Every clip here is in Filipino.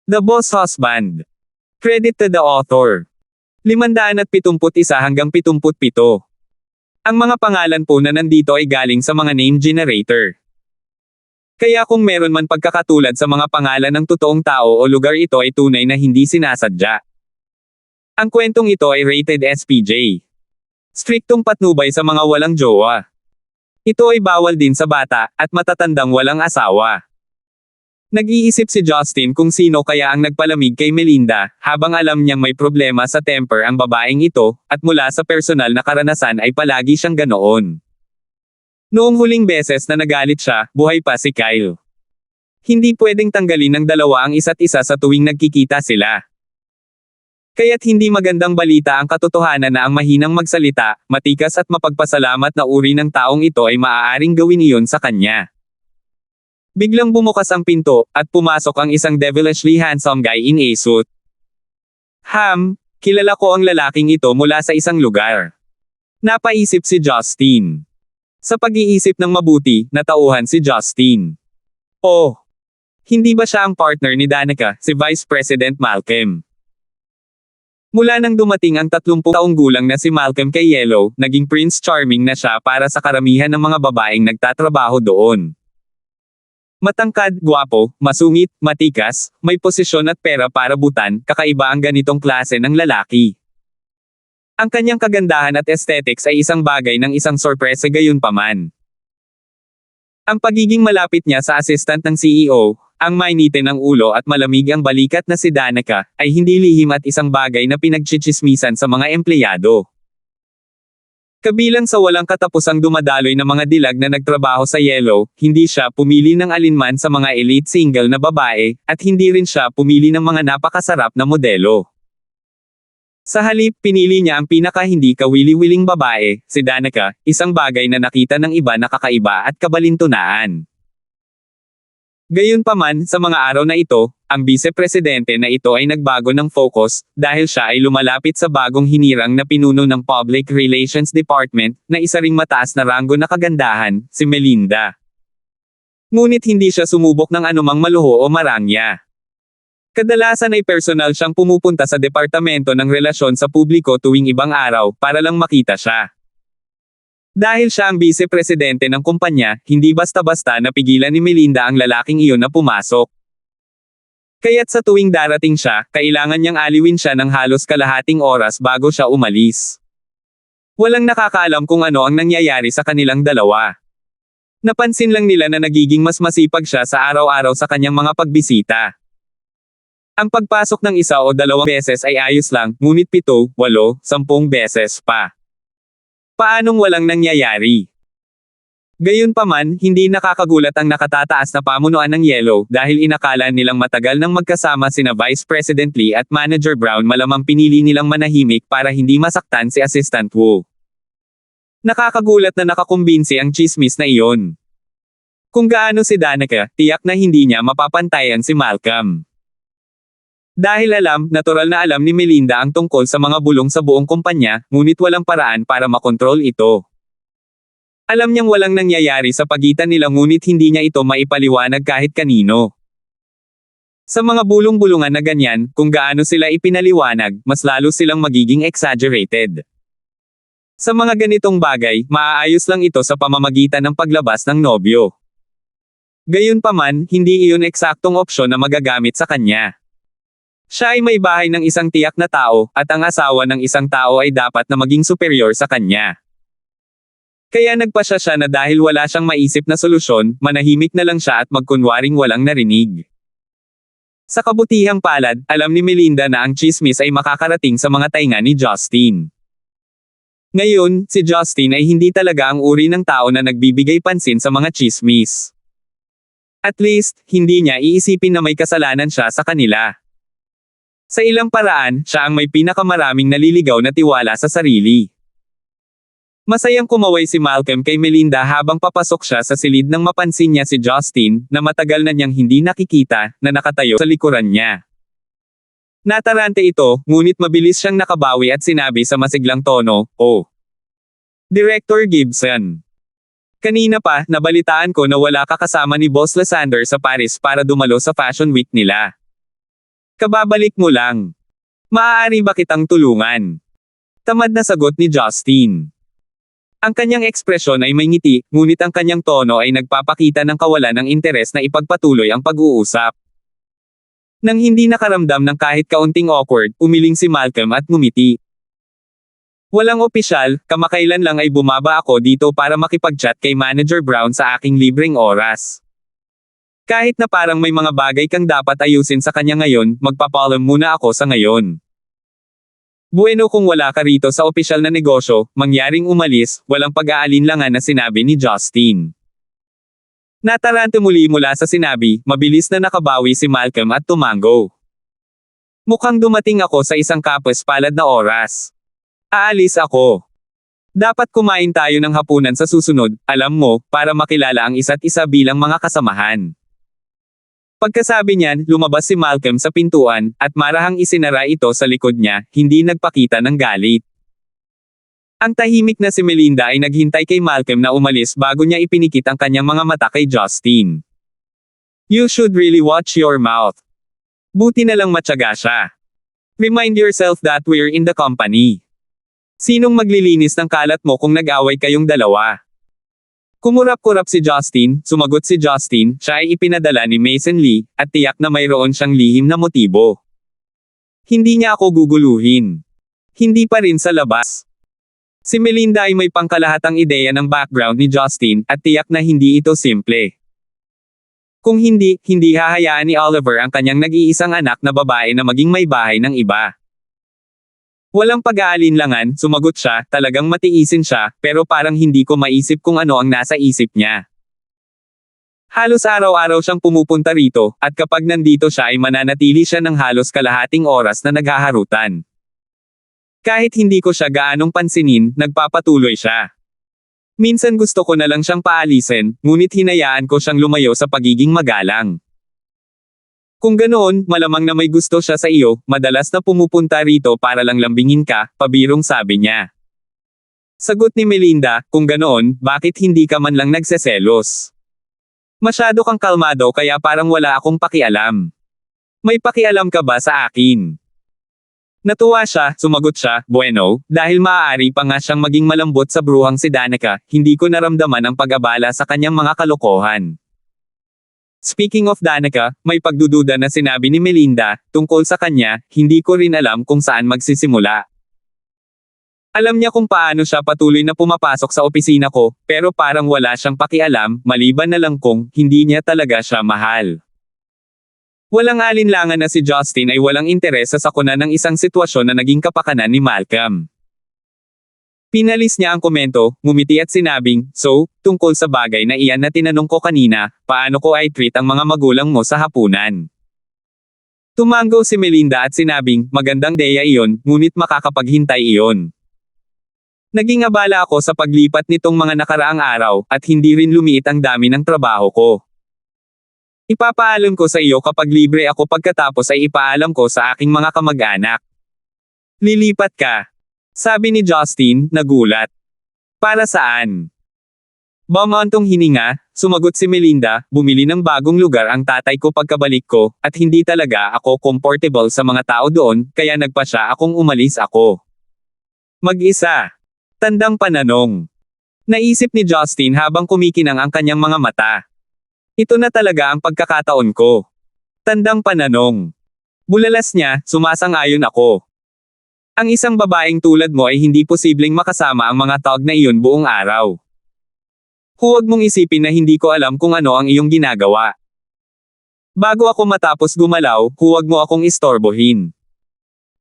The Boss Husband. Credit to the author. 571 hanggang 77. Ang mga pangalan po na nandito ay galing sa mga name generator. Kaya kung meron man pagkakatulad sa mga pangalan ng totoong tao o lugar, ito ay tunay na hindi sinasadya. Ang kwentong ito ay rated SPJ. Striktong patnubay sa mga walang jowa. Ito ay bawal din sa bata, at matatandang walang asawa. Nag-iisip si Justin kung sino kaya ang nagpalamig kay Melinda, habang alam niyang may problema sa temper ang babaeng ito, at mula sa personal na karanasan ay palagi siyang ganoon. Noong huling beses na nagalit siya, buhay pa si Kyle. Hindi pwedeng tanggalin ng dalawa ang isa't isa sa tuwing nagkikita sila. Kaya't hindi magandang balita ang katotohanan na ang mahinang magsalita, matikas at mapagpasalamat na uri ng taong ito ay maaaring gawin iyon sa kanya. Biglang bumukas ang pinto, at pumasok ang isang devilishly handsome guy in a suit. Kilala ko ang lalaking ito mula sa isang lugar. Napaisip si Justin. Sa pag-iisip ng mabuti, natauhan si Justin. Oh! Hindi ba siya ang partner ni Danica, si Vice President Malcolm? Mula nang dumating ang 30 taong gulang na si Malcolm kay Yellow, naging Prince Charming na siya para sa karamihan ng mga babaeng nagtatrabaho doon. Matangkad, gwapo, masungit, matikas, may posisyon at pera para butan, kakaiba ang ganitong klase ng lalaki. Ang kanyang kagandahan at aesthetics ay isang bagay ng isang sorpresa gayunpaman. Ang pagiging malapit niya sa assistant ng CEO, ang mainitin ng ulo at malamig ang balikat na si Danica, ay hindi lihim at isang bagay na pinagchichismisan sa mga empleyado. Kabilang sa walang katapusang dumadaloy na mga dilag na nagtrabaho sa Yellow, hindi siya pumili ng alinman sa mga elite single na babae, at hindi rin siya pumili ng mga napakasarap na modelo. Sa halip, pinili niya ang pinaka-hindi kawili-wiling babae, si Danica, isang bagay na nakita ng iba na kakaiba at kabalintunaan. Gayunpaman, sa mga araw na ito, ang vice-presidente na ito ay nagbago ng focus, dahil siya ay lumalapit sa bagong hinirang na pinuno ng Public Relations Department, na isa ring mataas na ranggo na kagandahan, si Melinda. Ngunit hindi siya sumubok ng anumang maluho o marangya. Kadalasan ay personal siyang pumupunta sa Departamento ng Relasyon sa Publiko tuwing ibang araw, para lang makita siya. Dahil siya ang vice-presidente ng kumpanya, hindi basta-basta napigilan ni Melinda ang lalaking iyon na pumasok. Kaya't sa tuwing darating siya, kailangan niyang aliwin siya ng halos kalahating oras bago siya umalis. Walang nakakaalam kung ano ang nangyayari sa kanilang dalawa. Napansin lang nila na nagiging mas masipag siya sa araw-araw sa kanyang mga pagbisita. Ang pagpasok ng isa o dalawang beses ay ayos lang, ngunit 7, 8, 10 beses pa. Paanong walang nangyayari? Gayunpaman, hindi nakakagulat ang nakatataas na pamunuan ng Yellow, dahil inakala nilang matagal nang magkasama sina Vice President Lee at Manager Brown, malamang pinili nilang manahimik para hindi masaktan si Assistant Wu. Nakakagulat na nakakumbinsi ang chismis na iyon. Kung gaano si Danica, tiyak na hindi niya mapapantayan si Malcolm. Dahil natural na alam ni Melinda ang tungkol sa mga bulong sa buong kumpanya, ngunit walang paraan para makontrol ito. Alam niyang walang nangyayari sa pagitan nila, ngunit hindi niya ito maipaliwanag kahit kanino. Sa mga bulong-bulungan na ganyan, kung gaano sila ipinaliwanag, mas lalo silang magiging exaggerated. Sa mga ganitong bagay, maaayos lang ito sa pamamagitan ng paglabas ng nobyo. Gayunpaman, hindi iyon eksaktong opsyon na magagamit sa kanya. Siya ay may bahay ng isang tiyak na tao, at ang asawa ng isang tao ay dapat na maging superior sa kanya. Kaya nagpasya siya na dahil wala siyang maisip na solusyon, manahimik na lang siya at magkunwaring walang narinig. Sa kabutihang palad, alam ni Melinda na ang chismis ay makakarating sa mga tainga ni Justin. Ngayon, si Justin ay hindi talaga ang uri ng tao na nagbibigay pansin sa mga chismis. At least, hindi niya iisipin na may kasalanan siya sa kanila. Sa ilang paraan, siya ang may pinakamaraming naliligaw na tiwala sa sarili. Masayang kumaway si Malcolm kay Melinda habang papasok siya sa silid nang mapansin niya si Justin, na matagal na niyang hindi nakikita, na nakatayo sa likuran niya. Natarante ito, ngunit mabilis siyang nakabawi at sinabi sa masiglang tono, "Oh, Director Gibson. Kanina pa, nabalitaan ko na wala ka kasama ni Boss Lysander sa Paris para dumalo sa Fashion Week nila." Kababalik mo lang. Maaari ba kitang tulungan? Tamad na sagot ni Justin. Ang kanyang ekspresyon ay may ngiti, ngunit ang kanyang tono ay nagpapakita ng kawalan ng interes na ipagpatuloy ang pag-uusap. Nang hindi nakaramdam ng kahit kaunting awkward, umiling si Malcolm at ngumiti. Walang opisyal, kamakailan lang ay bumaba ako dito para makipag-chat kay Manager Brown sa aking libreng oras. Kahit na parang may mga bagay kang dapat ayusin sa kanya ngayon, magpapaalam muna ako sa ngayon. Bueno kung wala ka rito sa opisyal na negosyo, mangyaring umalis, walang pag-aalinlangan na sinabi ni Justin. Natarante muli mula sa sinabi, mabilis na nakabawi si Malcolm at tumango. Mukhang dumating ako sa isang kapos-palad na oras. Aalis ako. Dapat kumain tayo ng hapunan sa susunod, alam mo, para makilala ang isa't isa bilang mga kasamahan. Pagkasabi niyan, lumabas si Malcolm sa pintuan, at marahang isinara ito sa likod niya, hindi nagpakita ng galit. Ang tahimik na si Melinda ay naghintay kay Malcolm na umalis bago niya ipinikit ang kanyang mga mata kay Justin. You should really watch your mouth. Buti na lang matyaga siya. Remind yourself that we're in the company. Sinong maglilinis ng kalat mo kung nag-away kayong dalawa? Kumurap-kurap si Justin, sumagot si Justin, siya ay ipinadala ni Mason Lee, at tiyak na mayroon siyang lihim na motibo. Hindi niya ako guguluhin. Hindi pa rin sa labas. Si Melinda ay may pangkalahatang ideya ng background ni Justin, at tiyak na hindi ito simple. Kung hindi hahayaan ni Oliver ang kanyang nag-iisang anak na babae na maging may bahay ng iba. Walang pag-aalinlangan, sumagot siya, talagang matiisin siya, pero parang hindi ko maisip kung ano ang nasa isip niya. Halos araw-araw siyang pumupunta rito, at kapag nandito siya ay mananatili siya ng halos kalahating oras na naghaharutan. Kahit hindi ko siya gaanong pansinin, nagpapatuloy siya. Minsan gusto ko na lang siyang paalisin, ngunit hinayaan ko siyang lumayo sa pagiging magalang. Kung ganoon, malamang na may gusto siya sa iyo, madalas na pumupunta rito para lang lambingin ka, pabirong sabi niya. Sagot ni Melinda, kung ganoon, bakit hindi ka man lang nagseselos? Masyado kang kalmado kaya parang wala akong pakialam. May pakialam ka ba sa akin? Natuwa siya, sumagot siya, bueno, dahil maaari pa nga siyang maging malambot sa bruhang si Danica, hindi ko naramdaman ang pag-abala sa kanyang mga kalokohan. Speaking of Danica, may pagdududa na sinabi ni Melinda, tungkol sa kanya, hindi ko rin alam kung saan magsisimula. Alam niya kung paano siya patuloy na pumapasok sa opisina ko, pero parang wala siyang pakialam, maliban na lang kung, hindi niya talaga siya mahal. Walang alinlangan na si Justin ay walang interes sa sakuna ng isang sitwasyon na naging kapakanan ni Malcolm. Pinalis niya ang komento, ngumiti at sinabing, so, tungkol sa bagay na iyan na tinanong ko kanina, paano ko ay treat ang mga magulang mo sa hapunan? Tumango si Melinda at sinabing, magandang ideya iyon, ngunit makakapaghintay iyon. Naging abala ako sa paglipat nitong mga nakaraang araw, at hindi rin lumiit ang dami ng trabaho ko. Ipapaalam ko sa iyo kapag libre ako pagkatapos ay ipaalam ko sa aking mga kamag-anak. Lilipat ka. Sabi ni Justin, nagulat. Para saan? Bumantong hininga, sumagot si Melinda, bumili ng bagong lugar ang tatay ko pagkabalik ko, at hindi talaga ako comfortable sa mga tao doon, kaya nagpasya akong umalis ako. Mag-isa. Tandang pananong. Naisip ni Justin habang kumikinang ang kanyang mga mata. Ito na talaga ang pagkakataon ko. Tandang pananong. Bulalas niya, sumasang-ayon ako. Ang isang babaeng tulad mo ay hindi posibleng makasama ang mga tawag na iyon buong araw. Huwag mong isipin na hindi ko alam kung ano ang iyong ginagawa. Bago ako matapos gumalaw, huwag mo akong istorbohin.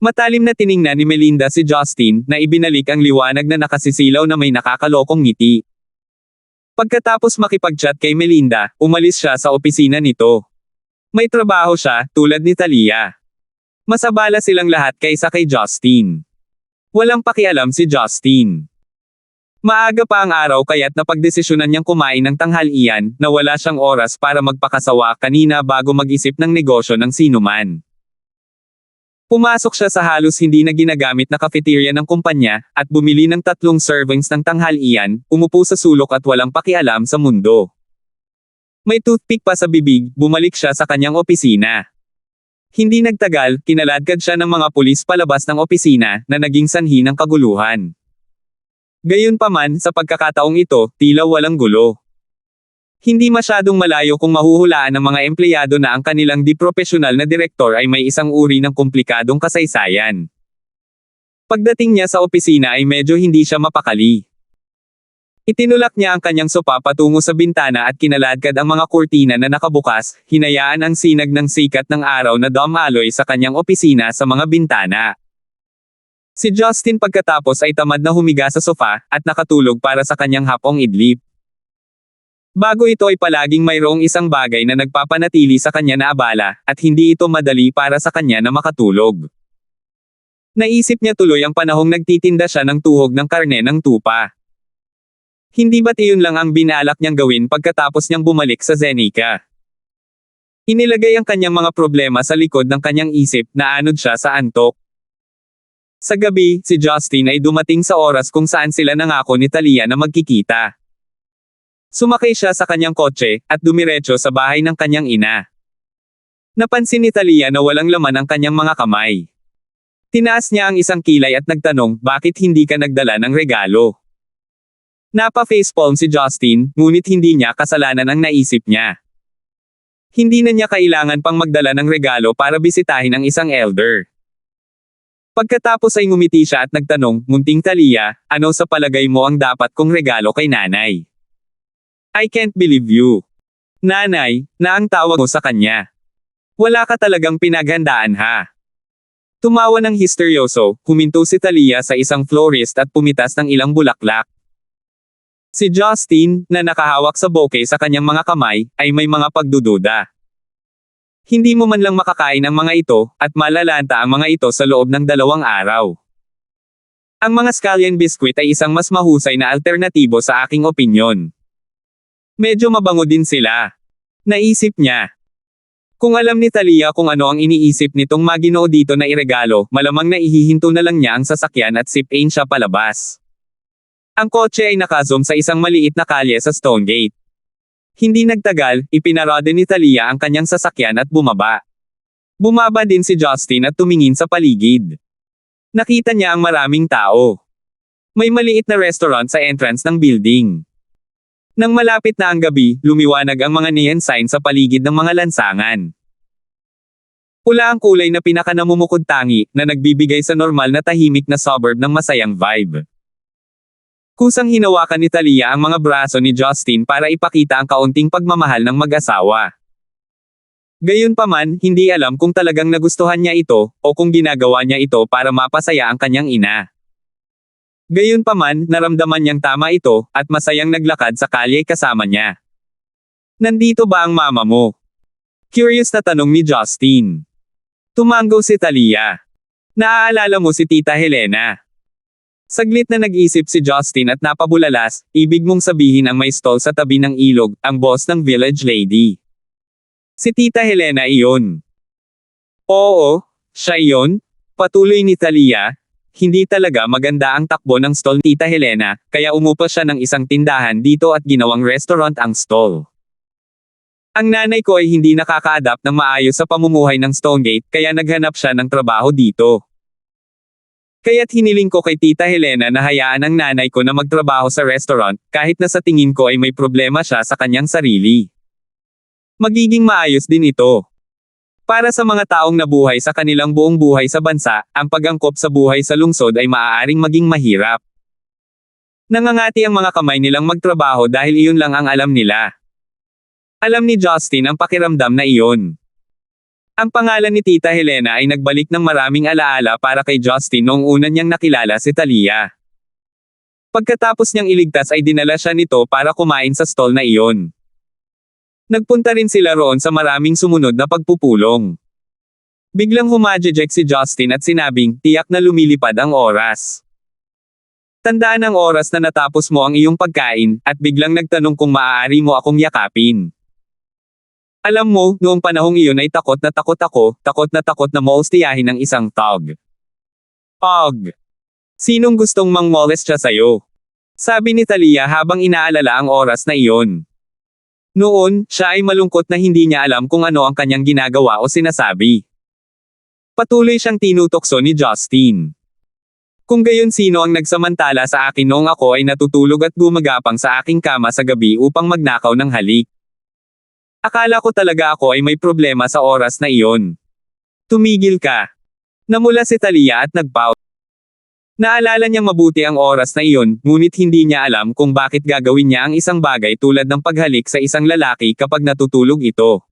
Matalim na tiningnan ni Melinda si Justin, na ibinalik ang liwanag na nakasisilaw na may nakakalokong ngiti. Pagkatapos makipag-chat kay Melinda, umalis siya sa opisina nito. May trabaho siya, tulad ni Talia. Mas abala silang lahat kaysa kay Justin. Walang pakialam si Justin. Maaga pa ang araw kaya't napagdesisyonan niyang kumain ng tanghalian, na wala siyang oras para magpakasawa kanina bago mag-isip ng negosyo ng sinuman. Pumasok siya sa halos hindi na ginagamit na cafeteria ng kumpanya, at bumili ng 3 servings ng tanghalian, umupo sa sulok at walang pakialam sa mundo. May toothpick pa sa bibig, bumalik siya sa kanyang opisina. Hindi nagtagal, kinaladkad siya ng mga pulis palabas ng opisina, na naging sanhi ng kaguluhan. Gayunpaman, sa pagkakataong ito, tila walang gulo. Hindi masyadong malayo kung mahuhulaan ng mga empleyado na ang kanilang di-profesional na direktor ay may isang uri ng komplikadong kasaysayan. Pagdating niya sa opisina ay medyo hindi siya mapakali. Itinulak niya ang kanyang sopa patungo sa bintana at kinaladkad ang mga kurtina na nakabukas, hinayaan ang sinag ng sikat ng araw na dumaloy sa kanyang opisina sa mga bintana. Si Justin pagkatapos ay tamad na humiga sa sofa, at nakatulog para sa kanyang hapong idlip. Bago ito ay palaging mayroong isang bagay na nagpapanatili sa kanya na abala, at hindi ito madali para sa kanya na makatulog. Naisip niya tuloy ang panahong nagtitinda siya ng tuhog ng karne ng tupa. Hindi ba't iyon lang ang binalak niyang gawin pagkatapos niyang bumalik sa Zenica? Inilagay ang kanyang mga problema sa likod ng kanyang isip, na anod siya sa antok. Sa gabi, si Justin ay dumating sa oras kung saan sila nangako ni Talia na magkikita. Sumakay siya sa kanyang kotse, at dumiretso sa bahay ng kanyang ina. Napansin ni Talia na walang laman ang kanyang mga kamay. Tinaas niya ang isang kilay at nagtanong, bakit hindi ka nagdala ng regalo? Napa-facepalm si Justin, ngunit hindi niya kasalanan ang naisip niya. Hindi na niya kailangan pang magdala ng regalo para bisitahin ang isang elder. Pagkatapos ay ngumiti siya at nagtanong, munting Talia, ano sa palagay mo ang dapat kong regalo kay nanay? I can't believe you. Nanay, na ang tawag mo sa kanya. Wala ka talagang pinaghandaan ha. Tumawa ng histeryoso, huminto si Talia sa isang florist at pumitas ng ilang bulaklak. Si Justin, na nakahawak sa bouquet sa kanyang mga kamay, ay may mga pagdududa. Hindi mo man lang makakain ang mga ito, at malalanta ang mga ito sa loob ng 2 araw. Ang mga scallion biscuit ay isang mas mahusay na alternatibo sa aking opinyon. Medyo mabango din sila. Naisip niya. Kung alam ni Talia kung ano ang iniisip nitong maginoo dito na iregalo, malamang na ihihinto na lang niya ang sasakyan at sipain siya palabas. Ang kotse ay nakazoom sa isang maliit na kalye sa Stonegate. Hindi nagtagal, ipinarada ni Talia ang kanyang sasakyan at bumaba. Bumaba din si Justin at tumingin sa paligid. Nakita niya ang maraming tao. May maliit na restaurant sa entrance ng building. Nang malapit na ang gabi, lumiwanag ang mga neon sign sa paligid ng mga lansangan. Pula ang kulay na pinakanamumukod-tangi, na nagbibigay sa normal na tahimik na suburb ng masayang vibe. Kusang hinawakan ni Talia ang mga braso ni Justin para ipakita ang kaunting pagmamahal ng mag-asawa. Gayunpaman, hindi alam kung talagang nagustuhan niya ito, o kung ginagawa niya ito para mapasaya ang kanyang ina. Gayunpaman, naramdaman niyang tama ito, at masayang naglakad sa kalye kasama niya. Nandito ba ang mama mo? Curious na tanong ni Justin. Tumango si Talia. Naaalala mo si Tita Helena? Saglit na nag-isip si Justin at napabulalas, ibig mong sabihin ang may stall sa tabi ng ilog, ang boss ng village lady. Si Tita Helena iyon. Oo, siya iyon. Patuloy ni Talia. Hindi talaga maganda ang takbo ng stall ni Tita Helena, kaya umupa siya ng isang tindahan dito at ginawang restaurant ang stall. Ang nanay ko ay hindi nakaka-adapt ng maayos sa pamumuhay ng Stonegate, kaya naghanap siya ng trabaho dito. Kaya't hiniling ko kay Tita Helena na hayaan ang nanay ko na magtrabaho sa restaurant, kahit na sa tingin ko ay may problema siya sa kanyang sarili. Magiging maayos din ito. Para sa mga taong nabuhay sa kanilang buong buhay sa bansa, ang pag-angkop sa buhay sa lungsod ay maaaring maging mahirap. Nangangati ang mga kamay nilang magtrabaho dahil iyon lang ang alam nila. Alam ni Justin ang pakiramdam na iyon. Ang pangalan ni Tita Helena ay nagbalik ng maraming alaala para kay Justin noong una niyang nakilala si Talia. Pagkatapos niyang iligtas ay dinala siya nito para kumain sa stall na iyon. Nagpunta rin sila roon sa maraming sumunod na pagpupulong. Biglang humajejek si Justin at sinabing, tiyak na lumilipad ang oras. Tandaan ang oras na natapos mo ang iyong pagkain, at biglang nagtanong kung maaari mo akong yakapin. Alam mo, noong panahong iyon ay takot na takot na molestiyahin ng isang tog. Og. Sinong gustong mang-molest siya sayo? Sabi ni Talia habang inaalala ang oras na iyon. Noon, siya ay malungkot na hindi niya alam kung ano ang kanyang ginagawa o sinasabi. Patuloy siyang tinutokso ni Justin. Kung gayon sino ang nagsamantala sa akin noong ako ay natutulog at gumagapang sa aking kama sa gabi upang magnakaw ng halik. Akala ko talaga ako ay may problema sa oras na iyon. Tumigil ka. Namula si Talia at nagpout. Naalala niyang mabuti ang oras na iyon, ngunit hindi niya alam kung bakit gagawin niya ang isang bagay tulad ng paghalik sa isang lalaki kapag natutulog ito.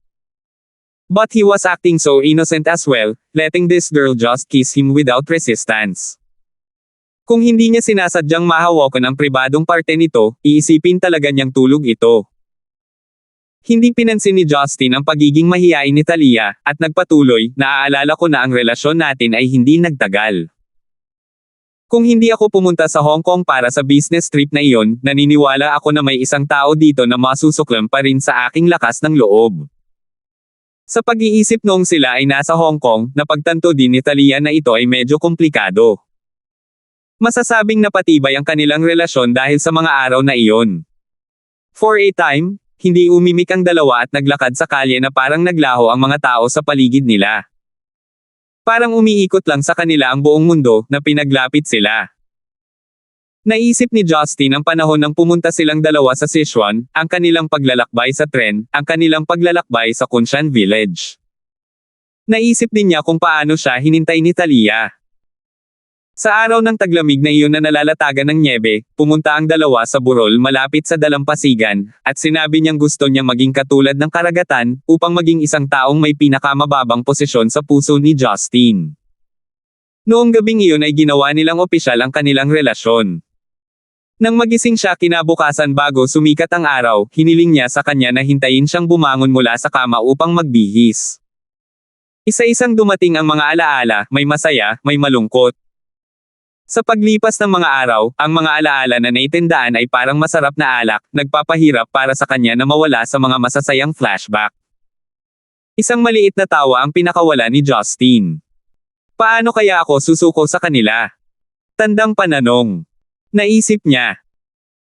But he was acting so innocent as well, letting this girl just kiss him without resistance. Kung hindi niya sinasadyang mahawakan ang pribadong parte nito, iisipin talaga niyang tulog ito. Hindi pinansin ni Justin ang pagiging mahiyain ni Talia, at nagpatuloy, naaalala ko na ang relasyon natin ay hindi nagtagal. Kung hindi ako pumunta sa Hong Kong para sa business trip na iyon, naniniwala ako na may isang tao dito na masusuklam pa rin sa aking lakas ng loob. Sa pag-iisip noong sila ay nasa Hong Kong, napagtanto din ni Talia na ito ay medyo komplikado. Masasabing napatibay ang kanilang relasyon dahil sa mga araw na iyon. For a time, hindi umimik ang dalawa at naglakad sa kalye na parang naglaho ang mga tao sa paligid nila. Parang umiikot lang sa kanila ang buong mundo, na pinaglapit sila. Naisip ni Justin ang panahon nang pumunta silang dalawa sa Sichuan, ang kanilang paglalakbay sa tren, ang kanilang paglalakbay sa Kunshan Village. Naisip din niya kung paano siya hinintay ni Talia. Sa araw ng taglamig na iyon na nalalatagan ng nyebe, pumunta ang dalawa sa burol malapit sa dalampasigan, at sinabi niyang gusto niya maging katulad ng karagatan, upang maging isang taong may pinakamababang posisyon sa puso ni Justin. Noong gabing iyon ay ginawa nilang opisyal ang kanilang relasyon. Nang magising siya kinabukasan bago sumikat ang araw, hiniling niya sa kanya na hintayin siyang bumangon mula sa kama upang magbihis. Isa-isang dumating ang mga alaala, may masaya, may malungkot. Sa paglipas ng mga araw, ang mga alaala na naitindaan ay parang masarap na alak, nagpapahirap para sa kanya na mawala sa mga masasayang flashback. Isang maliit na tawa ang pinakawala ni Justin. Paano kaya ako susuko sa kanila? Tandang pananong. Naisip niya.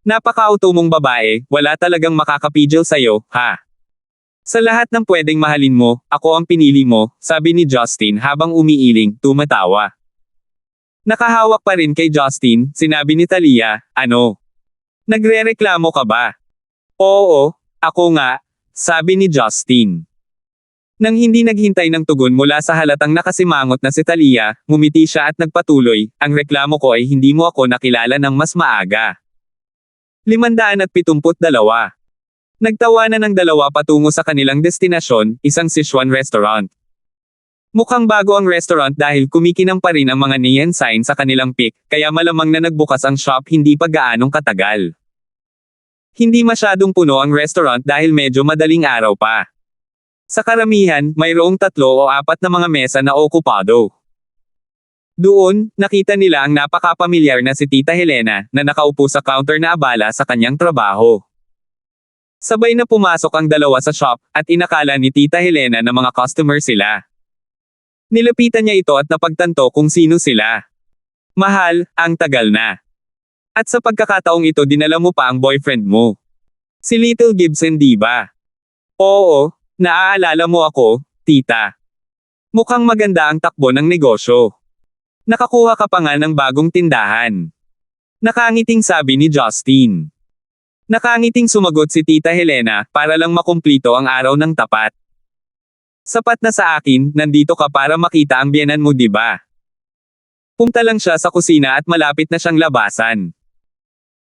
Napaka-auto mong babae, wala talagang makakapigil sa'yo, ha? Sa lahat ng pwedeng mahalin mo, ako ang pinili mo, sabi ni Justin habang umiiling, tumatawa. Nakahawak pa rin kay Justin, sinabi ni Talia, ano? Nagrereklamo ka ba? Oo, ako nga, sabi ni Justin. Nang hindi naghintay ng tugon mula sa halatang nakasimangot na si Talia, ngumiti siya at nagpatuloy, ang reklamo ko ay hindi mo ako nakilala ng mas maaga. 572. Nagtawanan ng dalawa patungo sa kanilang destinasyon, isang Sichuan restaurant. Mukhang bago ang restaurant dahil kumikinang pa rin ang mga neon sign sa kanilang pic, kaya malamang na nagbukas ang shop hindi pa gaanong katagal. Hindi masyadong puno ang restaurant dahil medyo madaling araw pa. Sa karamihan, mayroong 3 o 4 na mga mesa na okupado. Doon, nakita nila ang napaka-pamilyar na si Tita Helena, na nakaupo sa counter na abala sa kanyang trabaho. Sabay na pumasok ang dalawa sa shop, at inakala ni Tita Helena na mga customer sila. Nilapitan niya ito at napagtanto kung sino sila. Mahal, ang tagal na. At sa pagkakataong ito dinala mo pa ang boyfriend mo. Si Little Gibson, di ba? Oo, naaalala mo ako, tita. Mukhang maganda ang takbo ng negosyo. Nakakuha ka pa nga ng bagong tindahan. Nakangiting sabi ni Justin. Nakangiting sumagot si Tita Helena, para lang makumplito ang araw ng tapat. Sapat na sa akin, nandito ka para makita ang biyenan mo, di ba? Pumunta lang siya sa kusina at malapit na siyang labasan.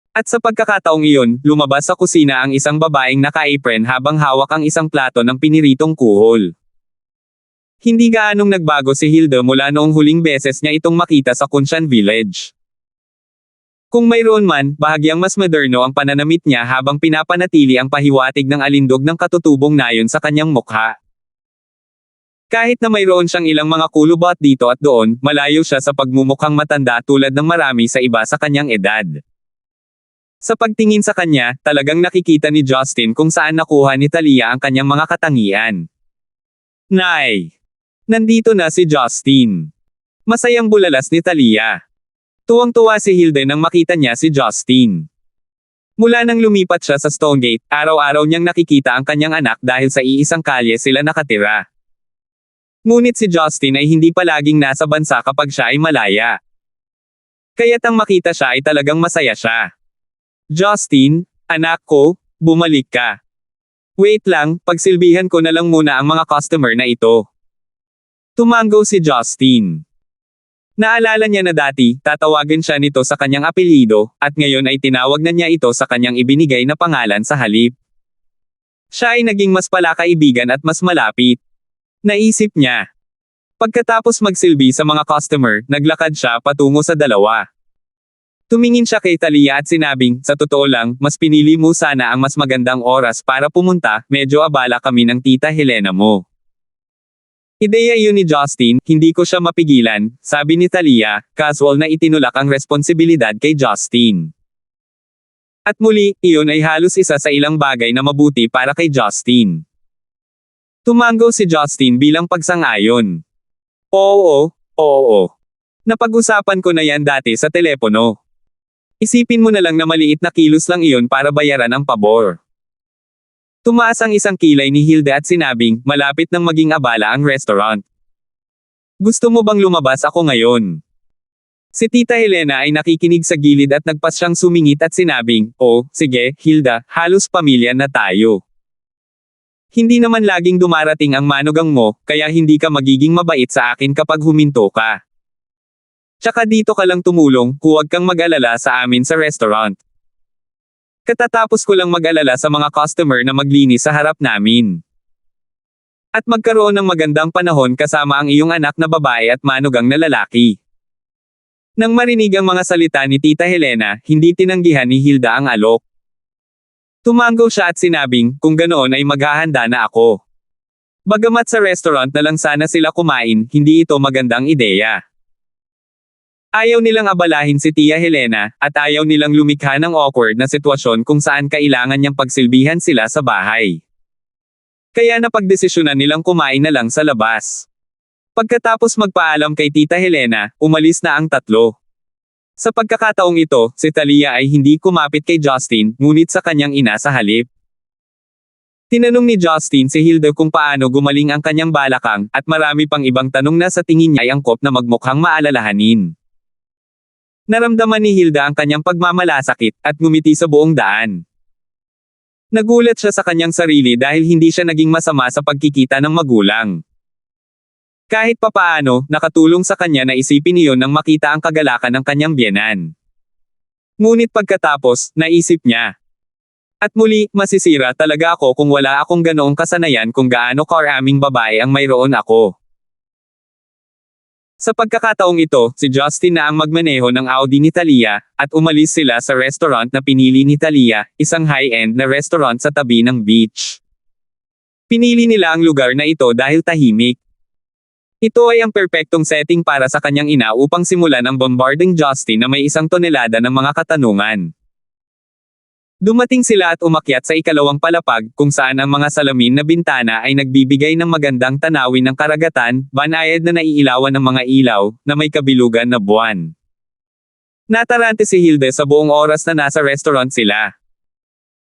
At sa pagkakataong iyon, lumabas sa kusina ang isang babaeng naka-apron habang hawak ang isang plato ng piniritong kuhol. Hindi gaanong nagbago si Hilda mula noong huling beses niya itong makita sa Kunshan Village. Kung mayroon man, bahagyang mas moderno ang pananamit niya habang pinapanatili ang pahiwatig ng alindog ng katutubong nayon sa kanyang mukha. Kahit na mayroon siyang ilang mga kulubot dito at doon, malayo siya sa pagmumukhang matanda tulad ng marami sa iba sa kanyang edad. Sa pagtingin sa kanya, talagang nakikita ni Justin kung saan nakuha ni Talia ang kanyang mga katangian. Nay! Nandito na si Justin. Masayang bulalas ni Talia. Tuwang-tuwa si Hilda nang makita niya si Justin. Mula nang lumipat siya sa Stonegate, araw-araw niyang nakikita ang kanyang anak dahil sa iisang kalye sila nakatira. Ngunit si Justin ay hindi palaging nasa bansa kapag siya ay malaya. Kaya't ang makita siya ay talagang masaya siya. Justin, anak ko, bumalik ka. Wait lang, pagsilbihan ko na lang muna ang mga customer na ito. Tumango si Justin. Naalala niya na dati, tatawagin siya nito sa kanyang apelyido, at ngayon ay tinawag na niya ito sa kanyang ibinigay na pangalan sa halip. Siya ay naging mas palakaibigan at mas malapit. Naisip niya. Pagkatapos magsilbi sa mga customer, naglakad siya patungo sa dalawa. Tumingin siya kay Talia at sinabing, sa totoo lang, mas pinili mo sana ang mas magandang oras para pumunta, medyo abala kami ng tita Helena mo. Ideya iyon ni Justin, hindi ko siya mapigilan, sabi ni Talia, casual na itinulak ang responsibilidad kay Justin. At muli, iyon ay halos isa sa ilang bagay na mabuti para kay Justin. Tumango si Justin bilang pagsang-ayon. Oo. Napag-usapan ko na yan dati sa telepono. Isipin mo na lang na maliit na kilos lang iyon para bayaran ang pabor. Tumaas ang isang kilay ni Hilda at sinabing, malapit nang maging abala ang restaurant. Gusto mo bang lumabas ako ngayon? Si Tita Helena ay nakikinig sa gilid at nagpas siyang sumingit at sinabing, oh, sige, Hilda, halos pamilya na tayo. Hindi naman laging dumarating ang manugang mo, kaya hindi ka magiging mabait sa akin kapag huminto ka. Tsaka dito ka lang tumulong, huwag kang mag-alala sa amin sa restaurant. Katatapos ko lang mag-alala sa mga customer na maglinis sa harap namin. At magkaroon ng magandang panahon kasama ang iyong anak na babae at manugang na lalaki. Nang marinig ang mga salita ni Tita Helena, hindi tinanggihan ni Hilda ang alok. Tumango siya at sinabing, kung ganoon ay maghahanda na ako. Bagamat sa restaurant na lang sana sila kumain, hindi ito magandang ideya. Ayaw nilang abalahin si Tia Helena, at ayaw nilang lumikha ng awkward na sitwasyon kung saan kailangan niyang pagsilbihan sila sa bahay. Kaya napagdesisyonan nilang kumain na lang sa labas. Pagkatapos magpaalam kay Tita Helena, umalis na ang tatlo. Sa pagkakataong ito, si Talia ay hindi kumapit kay Justin, ngunit sa kanyang ina sa halip. Tinanong ni Justin si Hilda kung paano gumaling ang kanyang balakang, at marami pang ibang tanong na sa tingin niya ay angkop na magmukhang maalalahanin. Naramdaman ni Hilda ang kanyang pagmamalasakit, at ngumiti sa buong daan. Nagulat siya sa kanyang sarili dahil hindi siya naging masama sa pagkikita ng magulang. Kahit papaano, nakatulong sa kanya na isipin iyon nang makita ang kagalakan ng kanyang biyenan. Ngunit pagkatapos, naisip niya. At muli, masisira talaga ako kung wala akong ganoong kasanayan kung gaano karaming babae ang mayroon ako. Sa pagkakataong ito, si Justin na ang magmaneho ng Audi ni Talia, at umalis sila sa restaurant na pinili ni Talia, isang high-end na restaurant sa tabi ng beach. Pinili nila ang lugar na ito dahil tahimik. Ito ay ang perpektong setting para sa kanyang ina upang simulan ang bombarding Justin na may 1 tonelada ng mga katanungan. Dumating sila at umakyat sa ikalawang palapag, kung saan ang mga salamin na bintana ay nagbibigay ng magandang tanawin ng karagatan, banayad na naiilawan ng mga ilaw, na may kabilugan na buwan. Natarante si Hilda sa buong oras na nasa restaurant sila.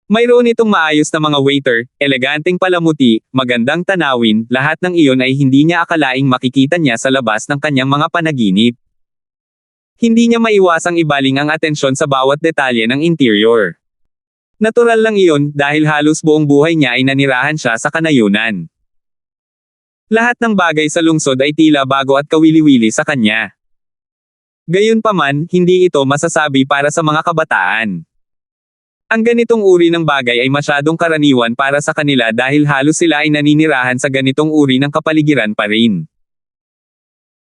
Mayroon itong maayos na mga waiter, eleganteng palamuti, magandang tanawin, lahat ng iyon ay hindi niya akalaing makikita niya sa labas ng kanyang mga panaginip. Hindi niya maiwasang ibaling ang atensyon sa bawat detalye ng interior. Natural lang iyon, dahil halos buong buhay niya ay nanirahan siya sa kanayunan. Lahat ng bagay sa lungsod ay tila bago at kawili-wili sa kanya. Gayunpaman, hindi ito masasabi para sa mga kabataan. Ang ganitong uri ng bagay ay masyadong karaniwan para sa kanila dahil halos sila ay naninirahan sa ganitong uri ng kapaligiran pa rin.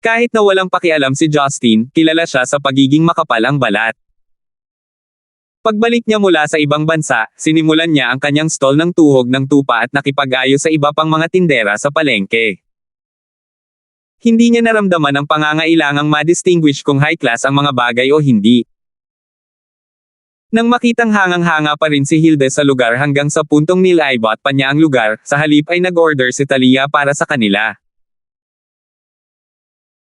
Kahit na walang pakialam si Justin, kilala siya sa pagiging makapal ang balat. Pagbalik niya mula sa ibang bansa, sinimulan niya ang kanyang stall ng tuhog ng tupa at nakipag-ayos sa iba pang mga tindera sa palengke. Hindi niya naramdaman ang pangangailangang ma-distinguish kung high class ang mga bagay o hindi. Nang makitang hangang-hanga pa rin si Hilda sa lugar hanggang sa puntong nilaibot pa niya ang lugar, sa halip ay nag-order si Talia para sa kanila.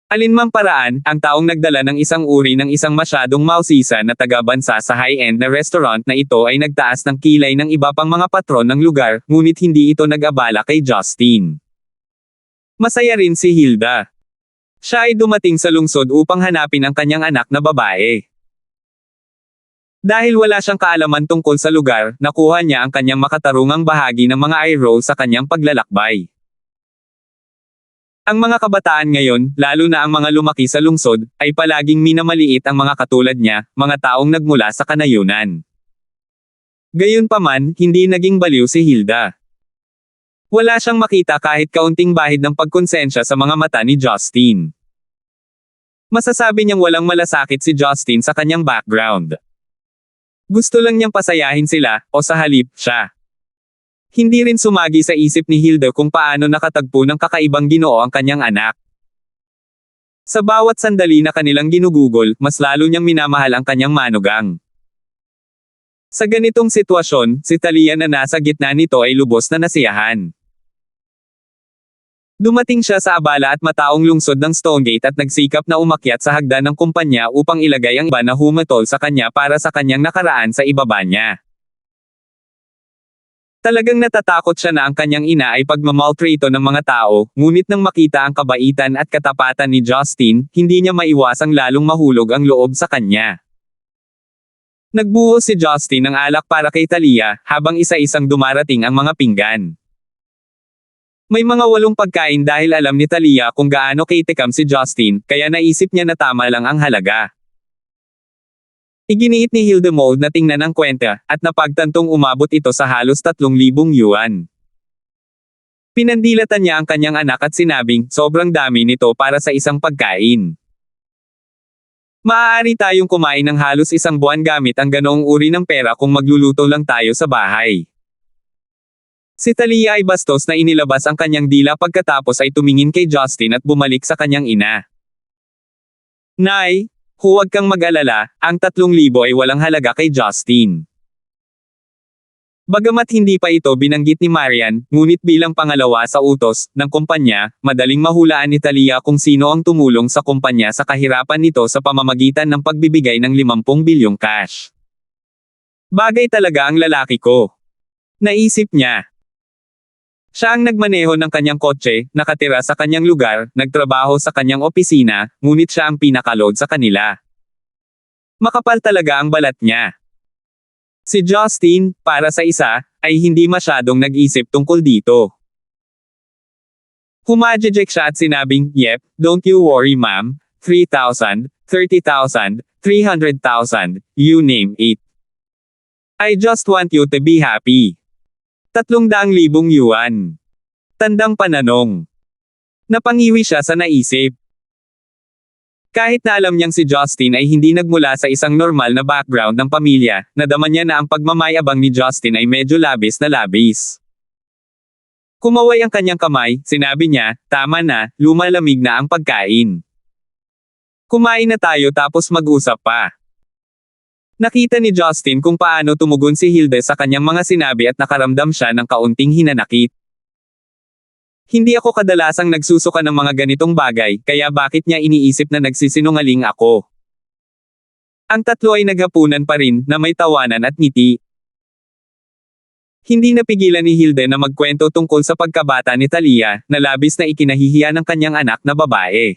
Alinmang paraan, ang taong nagdala ng isang uri ng isang masyadong mausisa na taga-bansa sa high-end na restaurant na ito ay nagtaas ng kilay ng iba pang mga patron ng lugar, ngunit hindi ito nag-abala kay Justin. Masaya rin si Hilda. Siya ay dumating sa lungsod upang hanapin ang kanyang anak na babae. Dahil wala siyang kaalaman tungkol sa lugar, nakuha niya ang kanyang makatarungang bahagi ng mga eye roll sa kanyang paglalakbay. Ang mga kabataan ngayon, lalo na ang mga lumaki sa lungsod, ay palaging minamaliit ang mga katulad niya, mga taong nagmula sa kanayunan. Gayunpaman, hindi naging baliw si Hilda. Wala siyang makita kahit kaunting bahid ng pagkonsensya sa mga mata ni Justin. Masasabi niyang walang malasakit si Justin sa kanyang background. Gusto lang niyang pasayahin sila, o sa halip, siya. Hindi rin sumagi sa isip ni Hilda kung paano nakatagpo ng kakaibang Ginoo ang kanyang anak. Sa bawat sandali na kanilang ginugugol, mas lalo niyang minamahal ang kanyang manugang. Sa ganitong sitwasyon, si Talia na nasa gitna nito ay lubos na nasiyahan. Dumating siya sa abala at mataong lungsod ng Stonegate at nagsikap na umakyat sa hagdan ng kumpanya upang ilagay ang iba na humatol sa kanya para sa kanyang nakaraan sa ibaba niya. Talagang natatakot siya na ang kanyang ina ay pagmamaltrito ng mga tao, ngunit nang makita ang kabaitan at katapatan ni Justin, hindi niya maiwasang lalong mahulog ang loob sa kanya. Nagbuhos si Justin ng alak para kay Talia, habang isa-isang dumarating ang mga pinggan. May mga 8 pagkain dahil alam ni Talia kung gaano kaitikam si Justin, kaya naisip niya na tama lang ang halaga. Iginiit ni Hilda Mold na tingnan ang kwenta, at napagtantong umabot ito sa halos 3,000 yuan. Pinandilatan niya ang kanyang anak at sinabing, sobrang dami nito para sa isang pagkain. Maaari tayong kumain ng halos 1 buwan gamit ang ganoong uri ng pera kung magluluto lang tayo sa bahay. Si Talia ay bastos na inilabas ang kanyang dila pagkatapos ay tumingin kay Justin at bumalik sa kanyang ina. Nay, huwag kang mag-alala, ang 3,000 ay walang halaga kay Justin. Bagamat hindi pa ito binanggit ni Marian, ngunit bilang pangalawa sa utos ng kumpanya, madaling mahulaan ni Talia kung sino ang tumulong sa kumpanya sa kahirapan nito sa pamamagitan ng pagbibigay ng 50 bilyong cash. Bagay talaga ang lalaki ko. Naisip niya. Siya ang nagmaneho ng kanyang kotse, nakatira sa kanyang lugar, nagtrabaho sa kanyang opisina, ngunit siya ang pinakaload sa kanila. Makapal talaga ang balat niya. Si Justin, para sa isa, ay hindi masyadong nag-isip tungkol dito. Humajejek siya at sinabing, "Yep, don't you worry ma'am, 3,000, 30,000, 300,000, you name it. I just want you to be happy." 300,000 yuan. Tandang pananong. Napangiwi siya sa naisip. Kahit na alam niyang si Justin ay hindi nagmula sa isang normal na background ng pamilya, nadama niya na ang pagmamayabang ni Justin ay medyo labis na labis. Kumaway ang kanyang kamay, sinabi niya, "Tama na, lumalamig na ang pagkain. Kumain na tayo tapos mag-usap pa." Nakita ni Justin kung paano tumugon si Hilda sa kanyang mga sinabi at nakaramdam siya ng kaunting hinanakit. Hindi ako kadalasang nagsusuka ng mga ganitong bagay, kaya bakit niya iniisip na nagsisinungaling ako? Ang tatlo ay naghapunan pa rin, na may tawanan at ngiti. Hindi napigilan ni Hilda na magkwento tungkol sa pagkabata ni Talia, na labis na ikinahihiya ng kanyang anak na babae.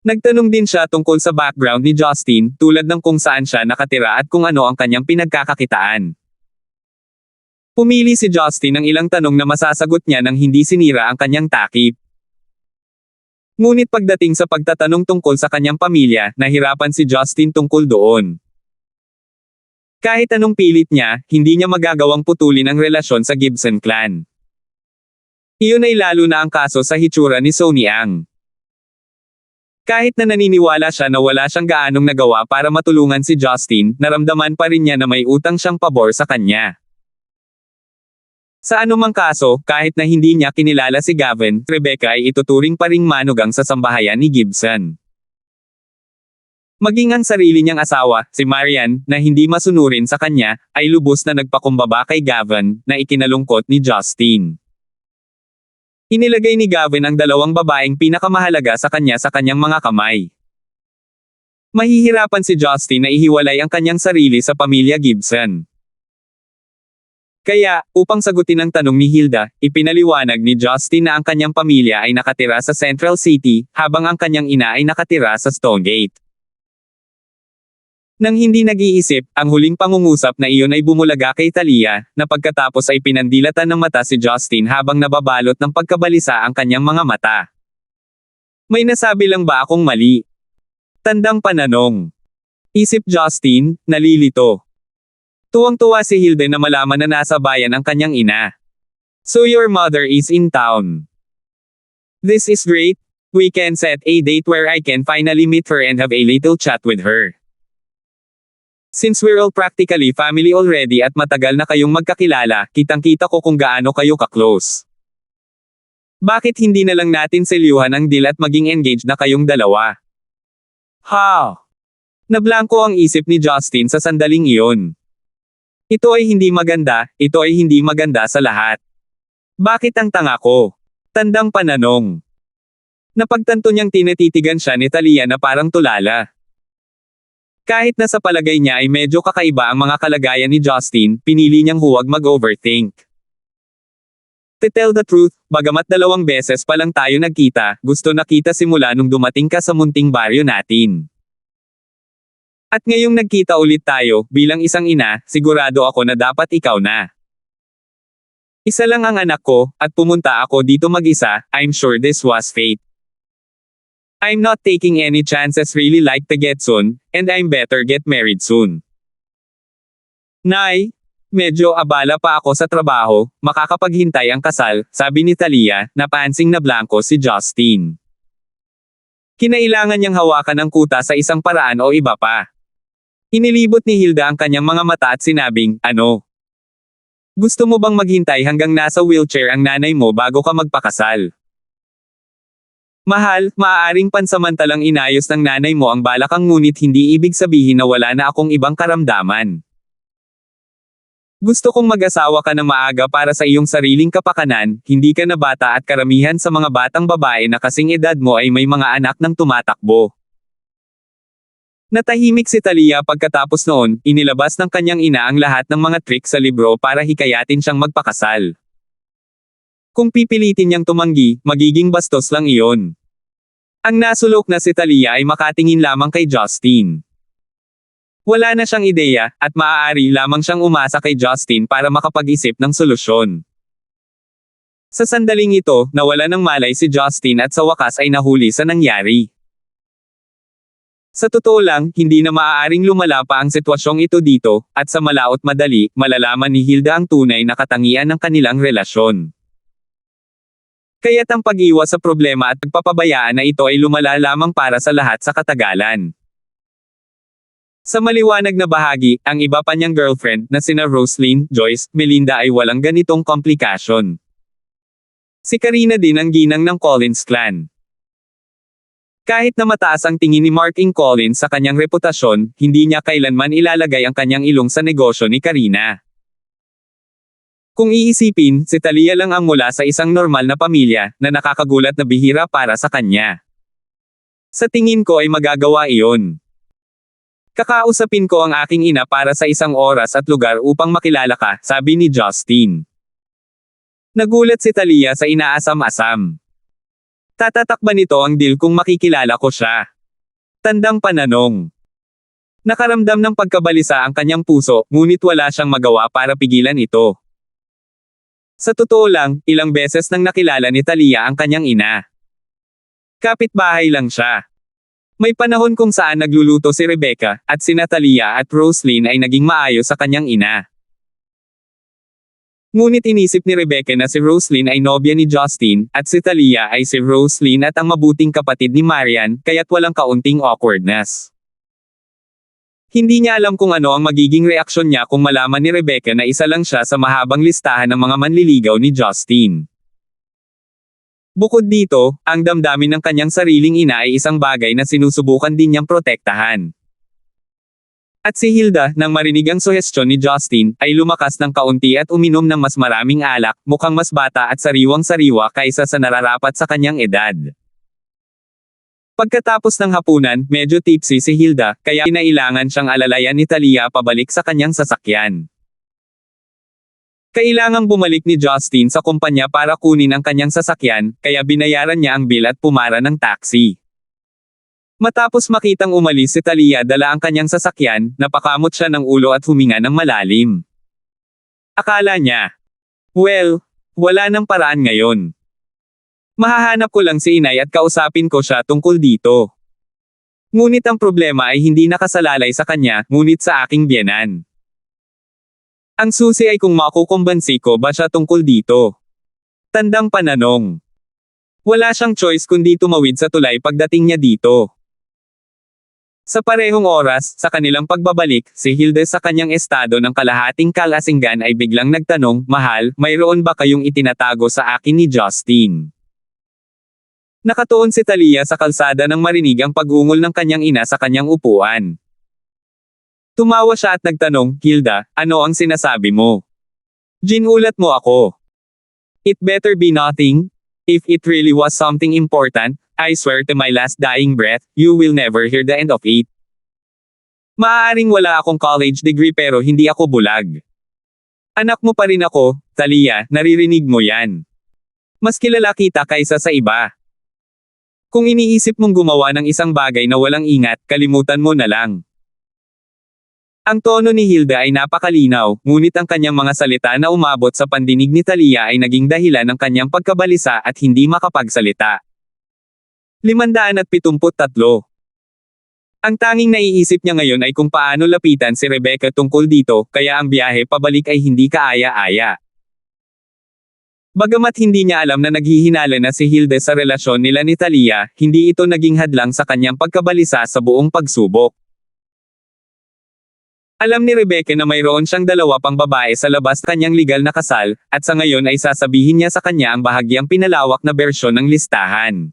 Nagtanong din siya tungkol sa background ni Justin, tulad ng kung saan siya nakatira at kung ano ang kanyang pinagkakakitaan. Pumili si Justin ng ilang tanong na masasagot niya nang hindi sinira ang kanyang takip. Ngunit pagdating sa pagtatanong tungkol sa kanyang pamilya, nahirapan si Justin tungkol doon. Kahit anong pilit niya, hindi niya magagawang putulin ang relasyon sa Gibson clan. Iyon ay lalo na ang kaso sa hitsura ni Sonny Ang. Kahit na naniniwala siya na wala siyang gaanong nagawa para matulungan si Justin, naramdaman pa rin niya na may utang siyang pabor sa kanya. Sa anumang kaso, kahit na hindi niya kinilala si Gavin, Rebecca ay ituturing pa ring manugang sa sambahayan ni Gibson. Maging ang sarili niyang asawa, si Marian, na hindi masunurin sa kanya, ay lubos na nagpakumbaba kay Gavin, na ikinalungkot ni Justin. Inilagay ni Gavin ang 2 babaeng pinakamahalaga sa kanyang mga kamay. Mahihirapan si Justin na ihiwalay ang kanyang sarili sa pamilya Gibson. Kaya, upang sagutin ang tanong ni Hilda, ipinaliwanag ni Justin na ang kanyang pamilya ay nakatira sa Central City, habang ang kanyang ina ay nakatira sa Stonegate. Nang hindi nag-iisip, ang huling pangungusap na iyon ay bumulaga kay Talia, na pagkatapos ay pinandilatan ng mata si Justin habang nababalot ng pagkabalisa ang kanyang mga mata. May nasabi lang ba akong mali? Tandang pananong. Isip Justin, nalilito. Tuwang-tuwa si Hilda na malaman na nasa bayan ang kanyang ina. So your mother is in town. This is great. We can set a date where I can finally meet her and have a little chat with her. Since we're all practically family already at matagal na kayong magkakilala, kitang-kita ko kung gaano kayo ka-close. Bakit hindi na lang natin selyuhan ang deal at maging engaged na kayong dalawa? How? Nablangko ang isip ni Justin sa sandaling iyon. Ito ay hindi maganda sa lahat. Bakit ang tanga ko? Tandang pananong. Napagtanto niyang tinititigan siya ni Talia na parang tulala. Kahit na sa palagay niya ay medyo kakaiba ang mga kalagayan ni Justin, pinili niyang huwag mag-overthink. To tell the truth, bagamat 2 beses pa lang tayo nagkita, gusto na kita simula nung dumating ka sa munting baryo natin. At ngayong nagkita ulit tayo, bilang isang ina, sigurado ako na dapat ikaw na. Isa lang ang anak ko, at pumunta ako dito mag-isa, I'm sure this was fate. I'm not taking any chances really like to get soon, and I'm better get married soon. Nay, medyo abala pa ako sa trabaho, makakapaghintay ang kasal, sabi ni Talia, napansing na blanko si Justin. Kinailangan niyang hawakan ang kuta sa isang paraan o iba pa. Inilibot ni Hilda ang kanyang mga mata at sinabing, ano? Gusto mo bang maghintay hanggang nasa wheelchair ang nanay mo bago ka magpakasal? Mahal, maaaring pansamantalang inayos ng nanay mo ang balakang ngunit hindi ibig sabihin na wala na akong ibang karamdaman. Gusto kong mag-asawa ka ng maaga para sa iyong sariling kapakanan, hindi ka na bata at karamihan sa mga batang babae na kasing edad mo ay may mga anak nang tumatakbo. Natahimik si Talia pagkatapos noon, inilabas ng kanyang ina ang lahat ng mga trick sa libro para hikayatin siyang magpakasal. Kung pipilitin niyang tumanggi, magiging bastos lang iyon. Ang nasulok na si Talia ay makatingin lamang kay Justin. Wala na siyang ideya, at maaari lamang siyang umasa kay Justin para makapag-isip ng solusyon. Sa sandaling ito, nawala ng malay si Justin at sa wakas ay nahuli sa nangyari. Sa totoo lang, hindi na maaaring lumala pa ang sitwasyong ito dito, at sa malaot madali, malalaman ni Hilda ang tunay na katangian ng kanilang relasyon. Kaya't ang pag-iwas sa problema at pagpapabayaan na ito ay lumala lamang para sa lahat sa katagalan. Sa maliwanag na bahagi, ang iba pa niyang girlfriend na sina Roslyn, Joyce, Melinda ay walang ganitong komplikasyon. Si Karina din ang ginang ng Collins clan. Kahit na mataas ang tingin ni Mark Collins sa kanyang reputasyon, hindi niya kailanman ilalagay ang kanyang ilong sa negosyo ni Karina. Kung iisipin, si Talia lang ang mula sa isang normal na pamilya, na nakakagulat na bihira para sa kanya. Sa tingin ko ay magagawa iyon. Kakausapin ko ang aking ina para sa isang oras at lugar upang makilala ka, sabi ni Justin. Nagulat si Talia sa inaasam-asam. Tatatakban nito ang deal kung makikilala ko siya. Tandang pananong. Nakaramdam ng pagkabalisa ang kanyang puso, ngunit wala siyang magawa para pigilan ito. Sa totoo lang, ilang beses nang nakilala ni Talia ang kanyang ina. Kapitbahay lang siya. May panahon kung saan nagluluto si Rebecca, at sina Talia at Roslyn ay naging maayos sa kanyang ina. Ngunit inisip ni Rebecca na si Roslyn ay nobya ni Justin, at si Talia ay si Roslyn at ang mabuting kapatid ni Marian, kaya't walang kaunting awkwardness. Hindi niya alam kung ano ang magiging reaksyon niya kung malaman ni Rebecca na isa lang siya sa mahabang listahan ng mga manliligaw ni Justin. Bukod dito, ang damdamin ng kanyang sariling ina ay isang bagay na sinusubukan din niyang protektahan. At si Hilda, nang marinig ang suhestyon ni Justin, ay lumakas ng kaunti at uminom ng mas maraming alak, mukhang mas bata at sariwang-sariwa kaysa sa nararapat sa kanyang edad. Pagkatapos ng hapunan, medyo tipsy si Hilda, kaya kinailangan siyang alalayan ni Talia pabalik sa kanyang sasakyan. Kailangang bumalik ni Justin sa kumpanya para kunin ang kanyang sasakyan, kaya binayaran niya ang bill at pumara ng taxi. Matapos makitang umalis si Talia dala ang kanyang sasakyan, napakamot siya ng ulo at huminga ng malalim. Akala niya, well, wala nang paraan ngayon. Mahahanap ko lang si inay at kausapin ko siya tungkol dito. Ngunit ang problema ay hindi nakasalalay sa kanya, ngunit sa aking biyenan. Ang susi ay kung makukumbansi ko ba siya tungkol dito. Tandang pananong. Wala siyang choice kundi tumawid sa tulay pagdating niya dito. Sa parehong oras, sa kanilang pagbabalik, si Hilde sa kanyang estado ng kalahating kalasinggan ay biglang nagtanong, "Mahal, mayroon ba kayong itinatago sa akin ni Justin?" Nakatuon si Talia sa kalsada nang marinig ang pag-ungol ng kanyang ina sa kanyang upuan. Tumawa siya at nagtanong, "Hilda, ano ang sinasabi mo? Ginulat mo ako. It better be nothing. If it really was something important, I swear to my last dying breath, you will never hear the end of it. Maaaring wala akong college degree pero hindi ako bulag. Anak mo pa rin ako, Talia, naririnig mo yan. Mas kilala kita kaysa sa iba. Kung iniisip mong gumawa ng isang bagay na walang ingat, kalimutan mo na lang." Ang tono ni Hilda ay napakalinaw, ngunit ang kanyang mga salita na umabot sa pandinig ni Talia ay naging dahilan ng kanyang pagkabalisa at hindi makapagsalita. 573. Ang tanging naiisip niya ngayon ay kung paano lapitan si Rebecca tungkol dito, kaya ang biyahe pabalik ay hindi kaaya-aya. Bagamat hindi niya alam na naghihinala na si Hilde sa relasyon nila ni Talia, hindi ito naging hadlang sa kanyang pagkabalisa sa buong pagsubok. Alam ni Rebecca na mayroon siyang dalawa pang babae sa labas kanyang legal na kasal, at sa ngayon ay sasabihin niya sa kanya ang bahagyang pinalawak na bersyon ng listahan.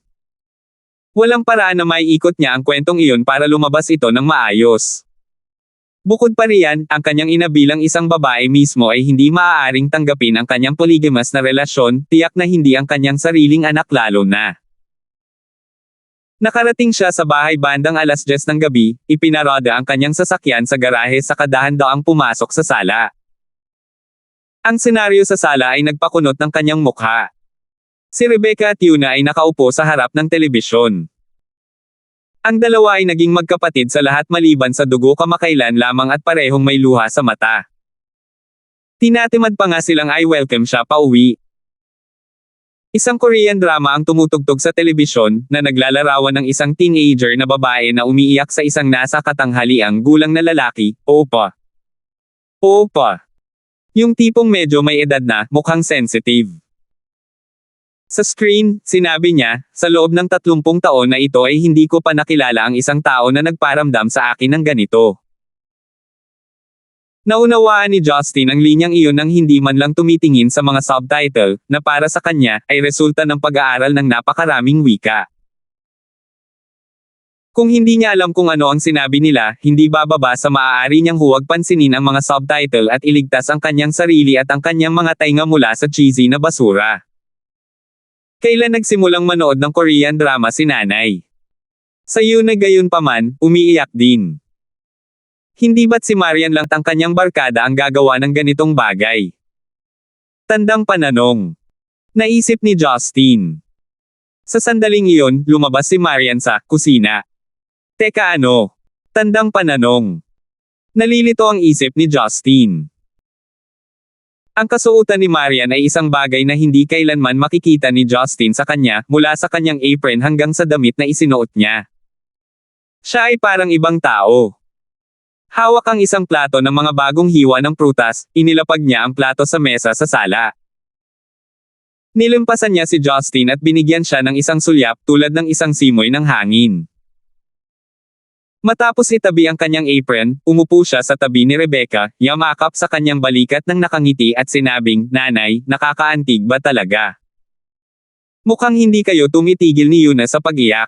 Walang paraan na maiikot niya ang kwentong iyon para lumabas ito ng maayos. Bukod pa riyan, ang kanyang ina bilang isang babae mismo ay hindi maaaring tanggapin ang kanyang polygamous na relasyon, tiyak na hindi ang kanyang sariling anak lalo na. Nakarating siya sa bahay bandang 10:00 ng gabi, ipinarada ang kanyang sasakyan sa garahe sa kadahan-daang pumasok sa sala. Ang senaryo sa sala ay nagpakunot ng kanyang mukha. Si Rebecca at Yuna ay nakaupo sa harap ng telebisyon. Ang dalawa ay naging magkapatid sa lahat maliban sa dugo kamakailan lamang at parehong may luha sa mata. Tinatimad pa nga silang I welcome siya pauwi. Isang Korean drama ang tumutugtog sa telebisyon, na naglalarawan ng isang teenager na babae na umiiyak sa isang nasa katanghaliang gulang na lalaki, Opa. Opa. Yung tipong medyo may edad na, mukhang sensitive. Sa screen, sinabi niya, "Sa loob ng 30 taon na ito ay hindi ko pa nakilala ang isang tao na nagparamdam sa akin ng ganito." Naunawaan ni Justin ang linyang iyon nang hindi man lang tumitingin sa mga subtitle, na para sa kanya, ay resulta ng pag-aaral ng napakaraming wika. Kung hindi niya alam kung ano ang sinabi nila, hindi bababa sa maaari niyang huwag pansinin ang mga subtitle at iligtas ang kanyang sarili at ang kanyang mga tainga mula sa cheesy na basura. Kailan nagsimulang manood ng Korean drama si nanay? Sa Yuna gayon paman, umiiyak din. Hindi ba't si Marian lang ang kanyang barkada ang gagawa ng ganitong bagay? Tandang pananong. Naisip ni Justin. Sa sandaling iyon, lumabas si Marian sa kusina. Teka ano? Tandang pananong. Nalilito ang isip ni Justin. Ang kasuotan ni Marian ay isang bagay na hindi kailanman makikita ni Justin sa kanya, mula sa kanyang apron hanggang sa damit na isinuot niya. Siya ay parang ibang tao. Hawak ang isang plato ng mga bagong hiwa ng prutas, inilapag niya ang plato sa mesa sa sala. Nilimpasan niya si Justin at binigyan siya ng isang sulyap tulad ng isang simoy ng hangin. Matapos itabi ang kanyang apron, umupo siya sa tabi ni Rebecca, yamakap sa kanyang balikat ng nakangiti at sinabing, "Nanay, nakakaantig ba talaga? Mukhang hindi kayo tumitigil ni Yuna sa pag-iyak."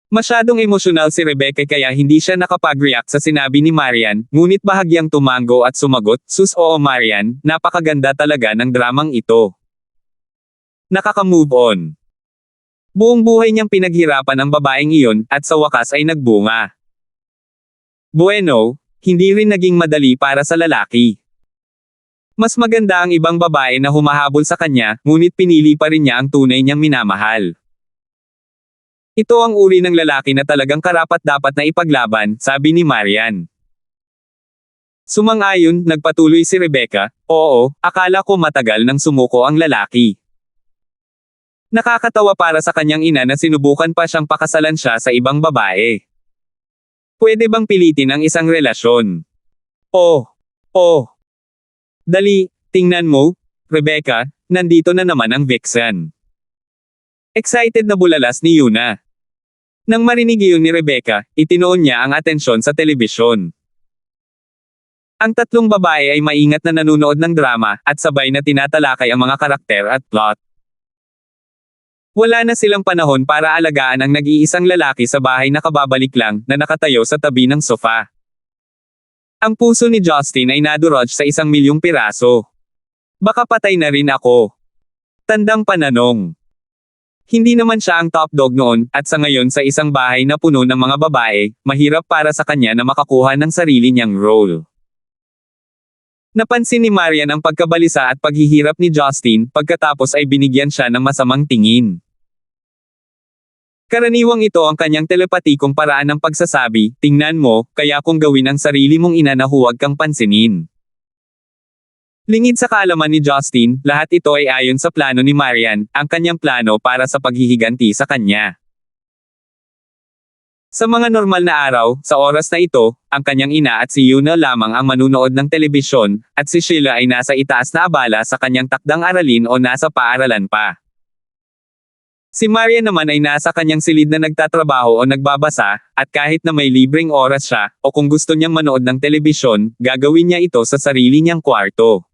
Masyadong emosyonal si Rebecca kaya hindi siya nakapag-react sa sinabi ni Marian, ngunit bahagyang tumango at sumagot, "Sus oo Marian, napakaganda talaga ng dramang ito. Nakaka-move on." Buong buhay niyang pinaghirapan ang babaeng iyon, at sa wakas ay nagbunga. Bueno, hindi rin naging madali para sa lalaki. Mas maganda ang ibang babae na humahabol sa kanya, ngunit pinili pa rin niya ang tunay niyang minamahal. Ito ang uri ng lalaki na talagang karapat-dapat na ipaglaban, sabi ni Marian. Sumang-ayon, nagpatuloy si Rebecca, oo, akala ko matagal nang sumuko ang lalaki. Nakakatawa para sa kanyang ina na sinubukan pa siyang pakasalan siya sa ibang babae. Pwede bang pilitin ang isang relasyon? Oh. Dali, tingnan mo, Rebecca, nandito na naman ang vixen. Excited na bulalas ni Yuna. Nang marinig iyon ni Rebecca, itinoon niya ang atensyon sa telebisyon. Ang tatlong babae ay maingat na nanunood ng drama, at sabay na tinatalakay ang mga karakter at plot. Wala na silang panahon para alagaan ang nag-iisang lalaki sa bahay na kababalik lang, na nakatayo sa tabi ng sofa. Ang puso ni Justin ay nadurog sa 1,000,000 piraso. Baka patay na rin ako. Tandang pananong. Hindi naman siya ang top dog noon, at sa ngayon sa isang bahay na puno ng mga babae, mahirap para sa kanya na makakuha ng sarili niyang role. Napansin ni Marian ang pagkabalisa at paghihirap ni Justin, pagkatapos ay binigyan siya ng masamang tingin. Karaniwang ito ang kanyang telepatikong paraan ng pagsasabi, tingnan mo, kaya kung gawin ang sarili mong ina na huwag kang pansinin. Lingid sa kaalaman ni Justin, lahat ito ay ayon sa plano ni Marian, ang kanyang plano para sa paghihiganti sa kanya. Sa mga normal na araw, sa oras na ito, ang kanyang ina at si Yuna lamang ang manunood ng telebisyon, at si Sheila ay nasa itaas na abala sa kanyang takdang aralin o nasa paaralan pa. Si Marian naman ay nasa kanyang silid na nagtatrabaho o nagbabasa, at kahit na may libreng oras siya, o kung gusto niyang manood ng telebisyon, gagawin niya ito sa sarili niyang kwarto.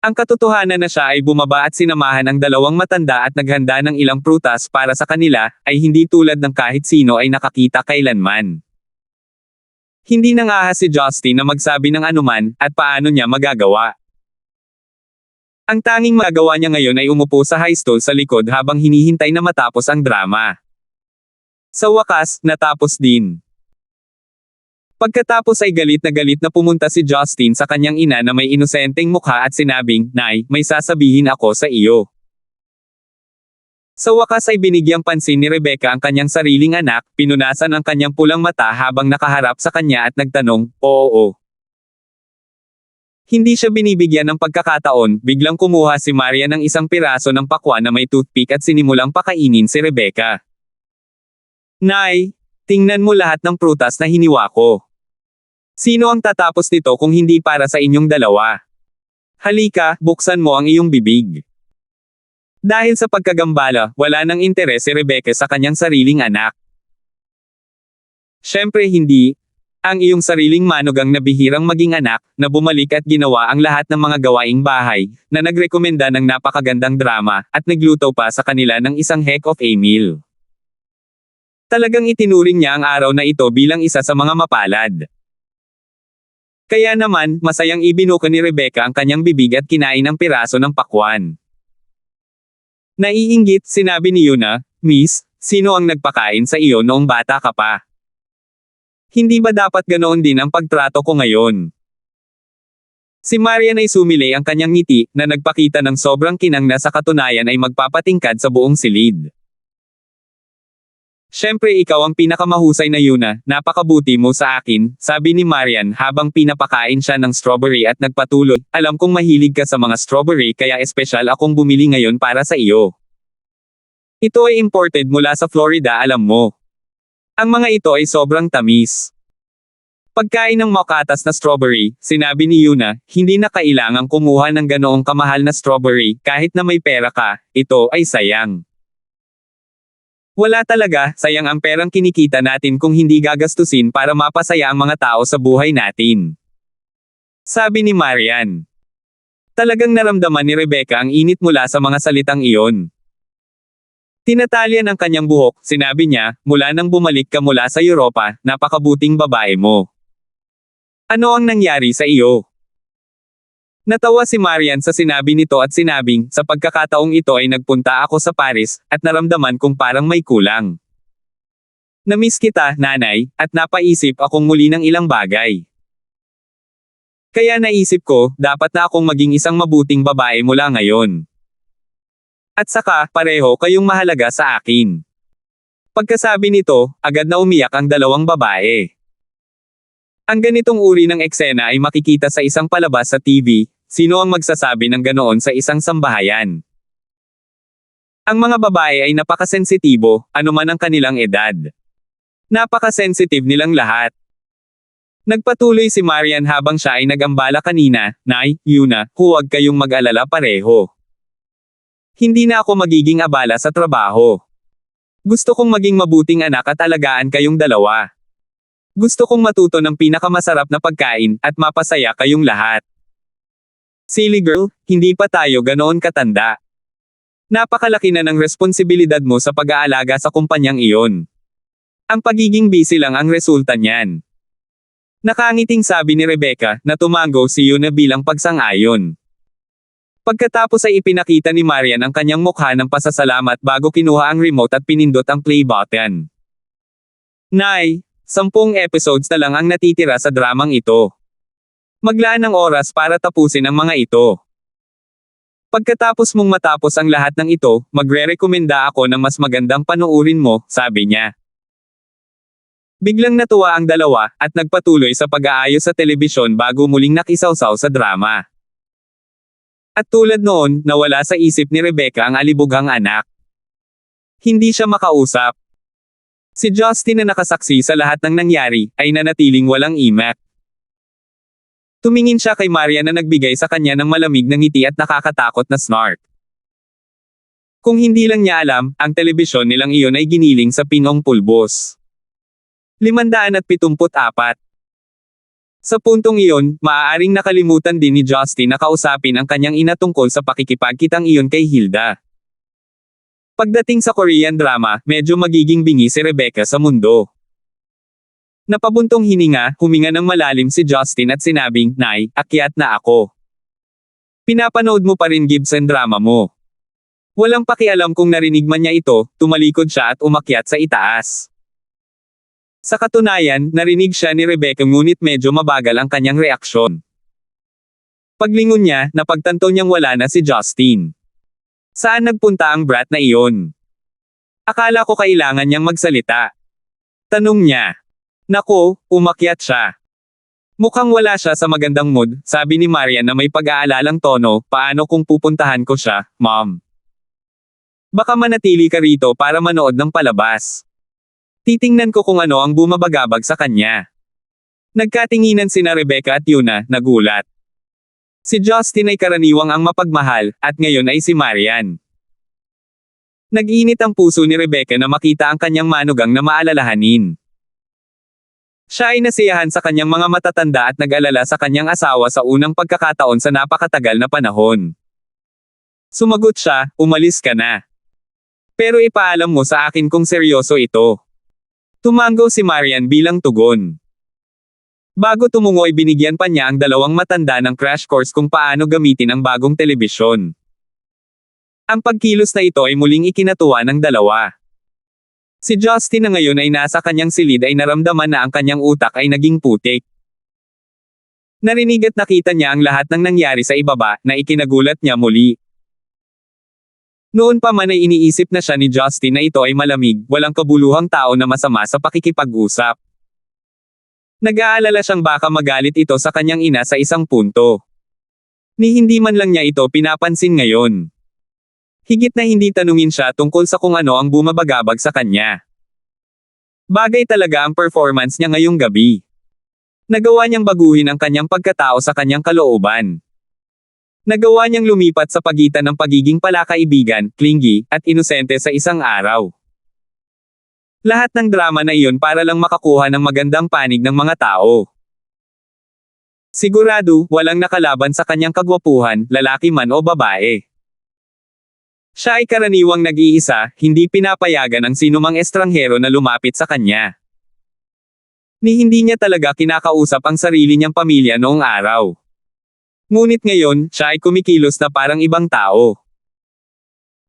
Ang katotohanan na siya ay bumaba at sinamahan ang dalawang matanda at naghanda ng ilang prutas para sa kanila, ay hindi tulad ng kahit sino ay nakakita kailanman. Hindi nangahas si Justin na magsabi ng anuman, at paano niya magagawa. Ang tanging magagawa niya ngayon ay umupo sa high stool sa likod habang hinihintay na matapos ang drama. Sa wakas, natapos din. Pagkatapos ay galit na pumunta si Justin sa kanyang ina na may inosenteng mukha at sinabing, Nay, may sasabihin ako sa iyo. Sa wakas ay binigyang pansin ni Rebecca ang kanyang sariling anak, pinunasan ang kanyang pulang mata habang nakaharap sa kanya at nagtanong, oo. Hindi siya binibigyan ng pagkakataon, biglang kumuha si Maria ng isang piraso ng pakwan na may toothpick at sinimulang pakainin si Rebecca. Nay, tingnan mo lahat ng prutas na hiniwa ko. Sino ang tatapos nito kung hindi para sa inyong dalawa? Halika, buksan mo ang iyong bibig. Dahil sa pagkagambala, wala nang interes si Rebecca sa kanyang sariling anak. Siyempre hindi. Ang iyong sariling manugang na bihirang maging anak, na bumalik at ginawa ang lahat ng mga gawaing bahay, na nagrekomenda ng napakagandang drama, at nagluto pa sa kanila ng isang heck of a meal. Talagang itinuring niya ang araw na ito bilang isa sa mga mapalad. Kaya naman, masayang ibinuka ni Rebecca ang kanyang bibig at kinain ang piraso ng pakwan. Naiinggit, sinabi ni Yuna, Miss, sino ang nagpakain sa iyo noong bata ka pa? Hindi ba dapat ganoon din ang pagtrato ko ngayon? Si Marian ay sumilay ang kanyang ngiti, na nagpakita ng sobrang kinang na sa katunayan ay magpapatingkad sa buong silid. Siyempre ikaw ang pinakamahusay na Yuna, napakabuti mo sa akin, sabi ni Marian habang pinapakain siya ng strawberry at nagpatuloy, alam kong mahilig ka sa mga strawberry kaya espesyal akong bumili ngayon para sa iyo. Ito ay imported mula sa Florida, alam mo. Ang mga ito ay sobrang tamis. Pagkain ng makatas na strawberry, sinabi ni Yuna, hindi na kailangang kumuha ng ganoong kamahal na strawberry, kahit na may pera ka, ito ay sayang. Wala talaga, sayang ang perang kinikita natin kung hindi gagastusin para mapasaya ang mga tao sa buhay natin. Sabi ni Marian. Talagang naramdaman ni Rebecca ang init mula sa mga salitang iyon. Tinatalyan ang kanyang buhok, sinabi niya, mula nang bumalik ka mula sa Europa, napakabuting babae mo. Ano ang nangyari sa iyo? Natawa si Marian sa sinabi nito at sinabing, sa pagkakataong ito ay nagpunta ako sa Paris, at naramdaman kong parang may kulang. Namiss kita, nanay, at napaisip akong muli ng ilang bagay. Kaya naisip ko, dapat na akong maging isang mabuting babae mula ngayon. At saka, pareho kayong mahalaga sa akin. Pagkasabi nito, agad na umiyak ang dalawang babae. Ang ganitong uri ng eksena ay makikita sa isang palabas sa TV, sino ang magsasabi ng ganoon sa isang sambahayan? Ang mga babae ay napakasensitibo, anuman ang kanilang edad. Napakasensitive nilang lahat. Nagpatuloy si Marian habang siya ay nagambala kanina, Nay, Yuna, huwag kayong mag-alala pareho. Hindi na ako magiging abala sa trabaho. Gusto kong maging mabuting anak at alagaan kayong dalawa. Gusto kong matuto ng pinakamasarap na pagkain at mapasaya kayong lahat. Silly girl, hindi pa tayo ganoon katanda. Napakalaki na ng responsibilidad mo sa pag-aalaga sa kumpanyang iyon. Ang pagiging busy lang ang resulta niyan. Nakangiting sabi ni Rebecca na tumango si Yuna bilang pagsang-ayon. Pagkatapos ay ipinakita ni Marian ang kanyang mukha ng pasasalamat bago kinuha ang remote at pinindot ang play button. Nay, 10 episodes na lang ang natitira sa dramang ito. Maglaan ng oras para tapusin ang mga ito. Pagkatapos mong matapos ang lahat ng ito, magre-rekomenda ako ng mas magandang panuurin mo, sabi niya. Biglang natuwa ang dalawa, at nagpatuloy sa pag-aayos sa telebisyon bago muling nakisawsaw sa drama. At tulad noon, nawala sa isip ni Rebecca ang alibughang anak. Hindi siya makausap. Si Justin na nakasaksi sa lahat ng nangyari, ay nanatiling walang imak. Tumingin siya kay Marian na nagbigay sa kanya ng malamig na ngiti at nakakatakot na snark. Kung hindi lang niya alam, ang telebisyon nilang iyon ay giniling sa pinong pulbos. 574. Sa puntong iyon, maaaring nakalimutan din ni Justin na kausapin ang kanyang ina tungkol sa pakikipagkitang iyon kay Hilda. Pagdating sa Korean drama, medyo magiging bingi si Rebecca sa mundo. Napabuntong hininga, huminga ng malalim si Justin at sinabing, Nay, akyat na ako. Pinapanood mo pa rin Gibson drama mo. Walang pakialam kung narinig man niya ito, tumalikod siya at umakyat sa itaas. Sa katunayan, narinig siya ni Rebecca ngunit medyo mabagal ang kanyang reaksyon. Paglingon niya, napagtanto niyang wala na si Justin. Saan nagpunta ang brat na iyon? Akala ko kailangan niyang magsalita. Tanong niya. Nako, umakyat siya. Mukhang wala siya sa magandang mood, sabi ni Marian na may pag-aalalang tono, paano kung pupuntahan ko siya, Mom? Baka manatili ka rito para manood ng palabas. Titingnan ko kung ano ang bumabagabag sa kanya. Nagkatinginan sina Rebecca at Yuna, nagulat. Si Justin ay karaniwang ang mapagmahal, at ngayon ay si Marian. Nag-init ang puso ni Rebecca na makita ang kanyang manugang na maalalahanin. Siya ay nasiyahan sa kanyang mga matatanda at nag-alala sa kanyang asawa sa unang pagkakataon sa napakatagal na panahon. Sumagot siya, umalis ka na. Pero ipaalam mo sa akin kung seryoso ito. Tumango si Marian bilang tugon. Bago tumungo ay binigyan pa niya ang dalawang matanda ng crash course kung paano gamitin ang bagong telebisyon. Ang pagkilos na ito ay muling ikinatuwa ng dalawa. Si Justin na ngayon ay nasa kanyang silid ay naramdaman na ang kanyang utak ay naging putik. Narinig at nakita niya ang lahat ng nangyari sa ibaba, na ikinagulat niya muli. Noon pa man ay iniisip na siya ni Justin na ito ay malamig, walang kabuluhang tao na masama sa pakikipag-usap. Nag-aalala siyang baka magalit ito sa kanyang ina sa isang punto. Ni hindi man lang niya ito pinapansin ngayon. Higit na hindi tanungin siya tungkol sa kung ano ang bumabagabag sa kanya. Bagay talaga ang performance niya ngayong gabi. Nagawa niyang baguhin ang kanyang pagkatao sa kanyang kalooban. Nagawa niyang lumipat sa pagitan ng pagiging palakaibigan, clingy, at inosente sa isang araw. Lahat ng drama na iyon para lang makakuha ng magandang panig ng mga tao. Sigurado, walang nakalaban sa kanyang kagwapuhan, lalaki man o babae. Siya ay karaniwang nag-iisa, hindi pinapayagan ang sinumang estranghero na lumapit sa kanya. Ni hindi niya talaga kinakausap ang sarili niyang pamilya noong araw. Ngunit ngayon, siya ay kumikilos na parang ibang tao.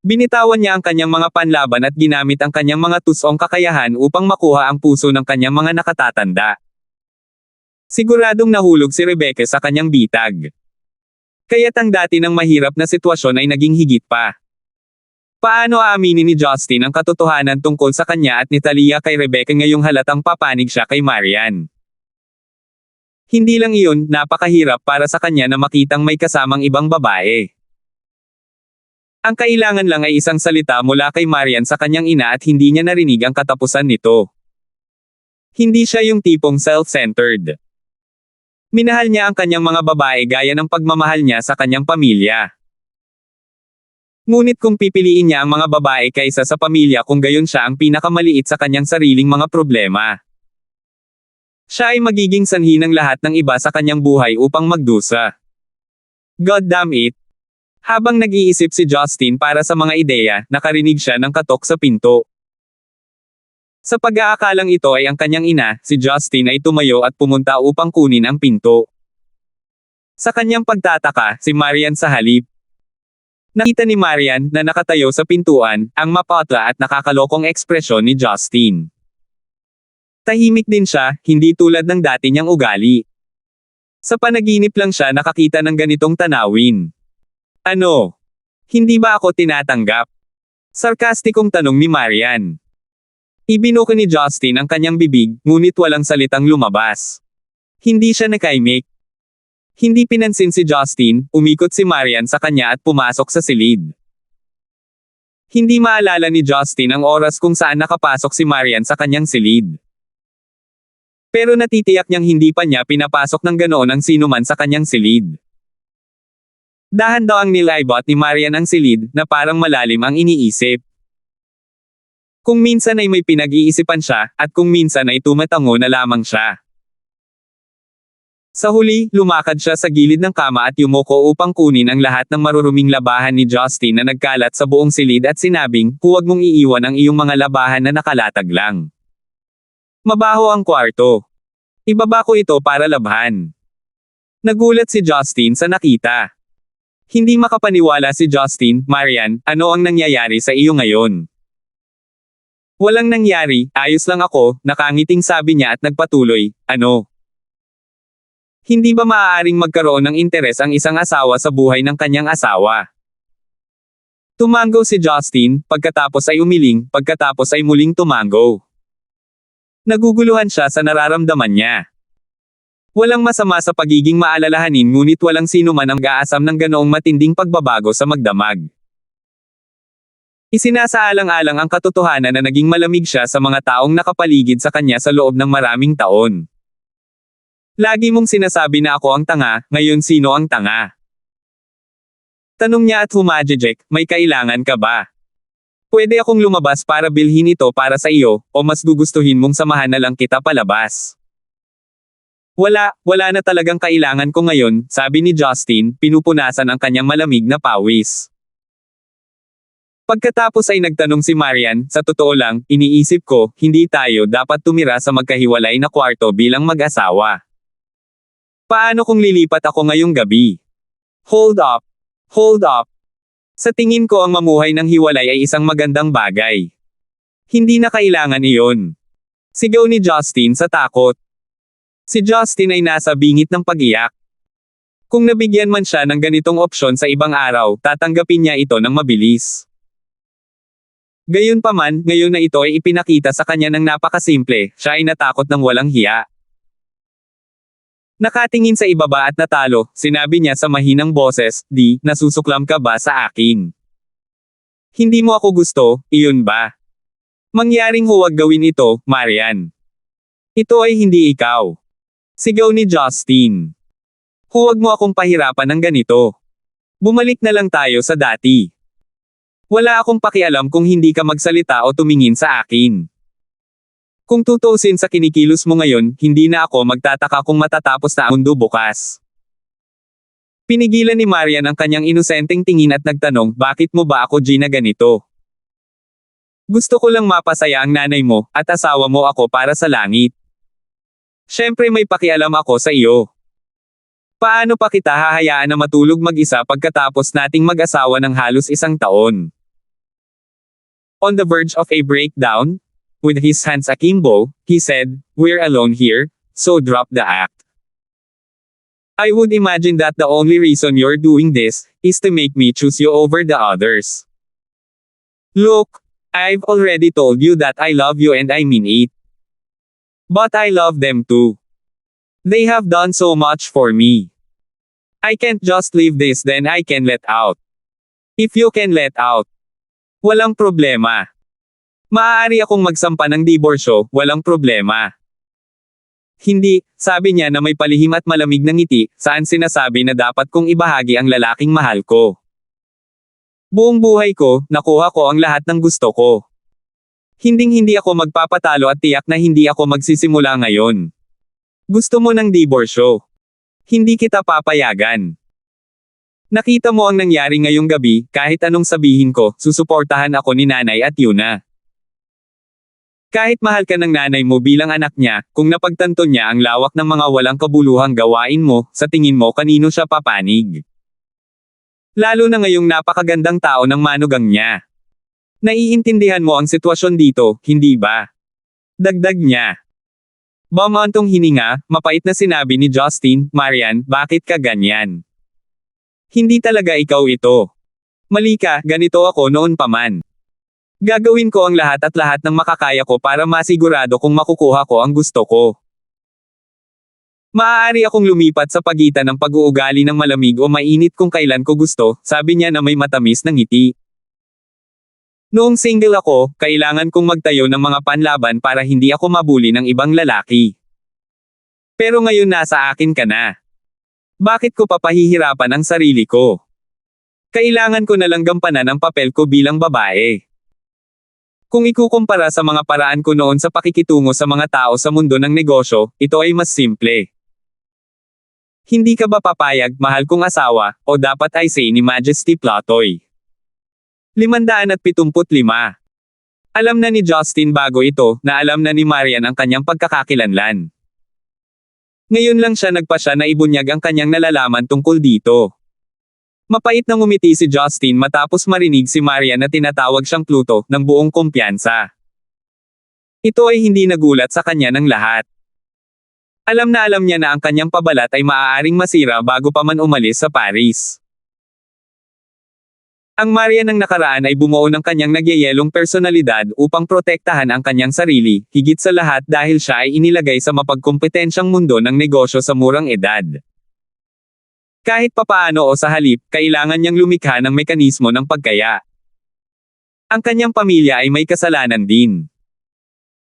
Binitawan niya ang kanyang mga panlaban at ginamit ang kanyang mga tusong kakayahan upang makuha ang puso ng kanyang mga nakatatanda. Siguradong nahulog si Rebecca sa kanyang bitag. Kaya't ang dati ng mahirap na sitwasyon ay naging higit pa. Paano aaminin ni Justin ang katotohanan tungkol sa kanya at ni Talia kay Rebecca ngayong halatang papanig siya kay Marian? Hindi lang iyon, napakahirap para sa kanya na makitang may kasamang ibang babae. Ang kailangan lang ay isang salita mula kay Marian sa kanyang ina at hindi niya narinig ang katapusan nito. Hindi siya yung tipong self-centered. Minahal niya ang kanyang mga babae gaya ng pagmamahal niya sa kanyang pamilya. Ngunit kung pipiliin niya ang mga babae kaysa sa pamilya kung gayon siya ang pinakamaliit sa kanyang sariling mga problema. Siya ay magiging sanhi ng lahat ng iba sa kanyang buhay upang magdusa. God damn it! Habang nag-iisip si Justin para sa mga ideya, nakarinig siya ng katok sa pinto. Sa pag-aakalang ito ay ang kanyang ina, si Justin ay tumayo at pumunta upang kunin ang pinto. Sa kanyang pagtataka, si Marian sa halip. Nakita ni Marian na nakatayo sa pintuan, ang mapatla at nakakalokong ekspresyon ni Justin. Tahimik din siya, hindi tulad ng dati niyang ugali. Sa panaginip lang siya nakakita ng ganitong tanawin. Ano? Hindi ba ako tinatanggap? Sarkastikong tanong ni Marian. Ibinuka ni Justin ang kanyang bibig, ngunit walang salitang lumabas. Hindi siya nakaimik. Hindi pinansin si Justin, umikot si Marian sa kanya at pumasok sa silid. Hindi maalala ni Justin ang oras kung saan nakapasok si Marian sa kanyang silid. Pero natitiyak niyang hindi pa niya pinapasok ng ganoon ang sinuman sa kanyang silid. Dahan-dahang nilaybot ni Marian ang silid, na parang malalim ang iniisip. Kung minsan ay may pinag-iisipan siya, at kung minsan ay tumatango na lamang siya. Sa huli, lumakad siya sa gilid ng kama at yumuko upang kunin ang lahat ng maruruming labahan ni Justin na nagkalat sa buong silid at sinabing, huwag mong iiwan ang iyong mga labahan na nakalatag lang. Mabaho ang kwarto. Ibaba ko ito para labhan. Nagulat si Justin sa nakita. Hindi makapaniwala si Justin, Marian, ano ang nangyayari sa iyo ngayon? Walang nangyari, ayos lang ako, nakangiting sabi niya at nagpatuloy, ano? Hindi ba maaaring magkaroon ng interes ang isang asawa sa buhay ng kanyang asawa? Tumango si Justin, pagkatapos ay umiling, pagkatapos ay muling tumango. Naguguluhan siya sa nararamdaman niya. Walang masama sa pagiging maalalahanin ngunit walang sino man ang gaasam ng ganoong matinding pagbabago sa magdamag. Isinasaalang-alang ang katotohanan na naging malamig siya sa mga taong nakapaligid sa kanya sa loob ng maraming taon. Lagi mong sinasabi na ako ang tanga, ngayon sino ang tanga? Tanong niya at humajejek, may kailangan ka ba? Pwede akong lumabas para bilhin ito para sa iyo, o mas gugustuhin mong samahan na lang kita palabas? Wala na talagang kailangan ko ngayon, sabi ni Justin, pinupunasan ang kanyang malamig na pawis. Pagkatapos ay nagtanong si Marian, sa totoo lang, iniisip ko, hindi tayo dapat tumira sa magkahiwalay na kwarto bilang mag-asawa. Paano kung lilipat ako ngayong gabi? Hold up. Hold up. Sa tingin ko ang mamuhay ng hiwalay ay isang magandang bagay. Hindi na kailangan iyon. Sigaw ni Justin sa takot. Si Justin ay nasa bingit ng pag-iyak. Kung nabigyan man siya ng ganitong opsyon sa ibang araw, tatanggapin niya ito ng mabilis. Gayunpaman, ngayon na ito ay ipinakita sa kanya ng napakasimple, siya ay natakot ng walang hiya. Nakatingin sa ibaba at natalo, sinabi niya sa mahinang boses, di, nasusuklam ka ba sa akin? Hindi mo ako gusto, iyon ba? Mangyaring huwag gawin ito, Marian. Ito ay hindi ikaw. Sigaw ni Justin. Huwag mo akong pahirapan ng ganito. Bumalik na lang tayo sa dati. Wala akong pakialam kung hindi ka magsalita o tumingin sa akin. Kung tutuusin sa kinikilos mo ngayon, hindi na ako magtataka kung matatapos na ang mundo bukas. Pinigilan ni Marian ang kanyang inosenteng tingin at nagtanong, bakit mo ba ako ginaganito? Gusto ko lang mapasaya ang nanay mo, at asawa mo ako para sa langit. Siyempre may pakialam ako sa iyo. Paano pa kita hahayaan na matulog mag-isa pagkatapos nating mag-asawa ng halos 1 taon? On the verge of a breakdown, with his hands akimbo, he said, we're alone here, so drop the act. I would imagine that the only reason you're doing this is to make me choose you over the others. Look, I've already told you that I love you and I mean it. But I love them too. They have done so much for me. I can't just leave this, then I can let out. If you can let out, walang problema. Maaari akong magsampa ng diborsyo, walang problema. Hindi, sabi niya na may palihim at malamig na ngiti, saan sinasabi na dapat kong ibahagi ang lalaking mahal ko. Buong buhay ko, nakuha ko ang lahat ng gusto ko. Hinding-hindi ako magpapatalo at tiyak na hindi ako magsisimula ngayon. Gusto mo ng diborsyo. Hindi kita papayagan. Nakita mo ang nangyari ngayong gabi, kahit anong sabihin ko, susuportahan ako ni nanay at Yuna. Kahit mahal ka ng nanay mo bilang anak niya, kung napagtanto niya ang lawak ng mga walang kabuluhang gawain mo, sa tingin mo kanino siya papanig? Lalo na ngayong napakagandang tao ng manugang niya. Naiintindihan mo ang sitwasyon dito, hindi ba? Dagdag niya. Bumantong hininga, mapait na sinabi ni Justin, Marian, bakit ka ganyan? Hindi talaga ikaw ito. Mali ka, ganito ako noon pa man. Gagawin ko ang lahat at lahat ng makakaya ko para masigurado kung makukuha ko ang gusto ko. Maaari akong lumipat sa pagitan ng pag-uugali ng malamig o mainit kung kailan ko gusto, sabi niya na may matamis na ngiti. Noong single ako, kailangan kong magtayo ng mga panlaban para hindi ako mabuli ng ibang lalaki. Pero ngayon nasa akin ka na. Bakit ko papahihirapan ang sarili ko? Kailangan ko na lang gampanan ang papel ko bilang babae. Kung ikukumpara sa mga paraan ko noon sa pakikitungo sa mga tao sa mundo ng negosyo, ito ay mas simple. Hindi ka ba papayag, mahal kong asawa, o dapat ay say ni Majesty Platoy? 575. Alam na ni Justin bago ito, na alam na ni Marian ang kanyang pagkakakilanlan. Ngayon lang siya nagpasya na ibunyag ang kanyang nalalaman tungkol dito. Mapait na ngumiti si Justin matapos marinig si Marian na tinatawag siyang Pluto, ng buong kumpiyansa. Ito ay hindi nagulat sa kanya ng lahat. Alam niya na ang kanyang pabalat ay maaaring masira bago pa man umalis sa Paris. Ang Marian ng nakaraan ay bumuo ng kanyang nagyayelong personalidad upang protektahan ang kanyang sarili, higit sa lahat dahil siya ay inilagay sa mapagkompetensyang mundo ng negosyo sa murang edad. Kahit papaano o sa halip, kailangan niyang lumikha ng mekanismo ng pagkaya. Ang kanyang pamilya ay may kasalanan din.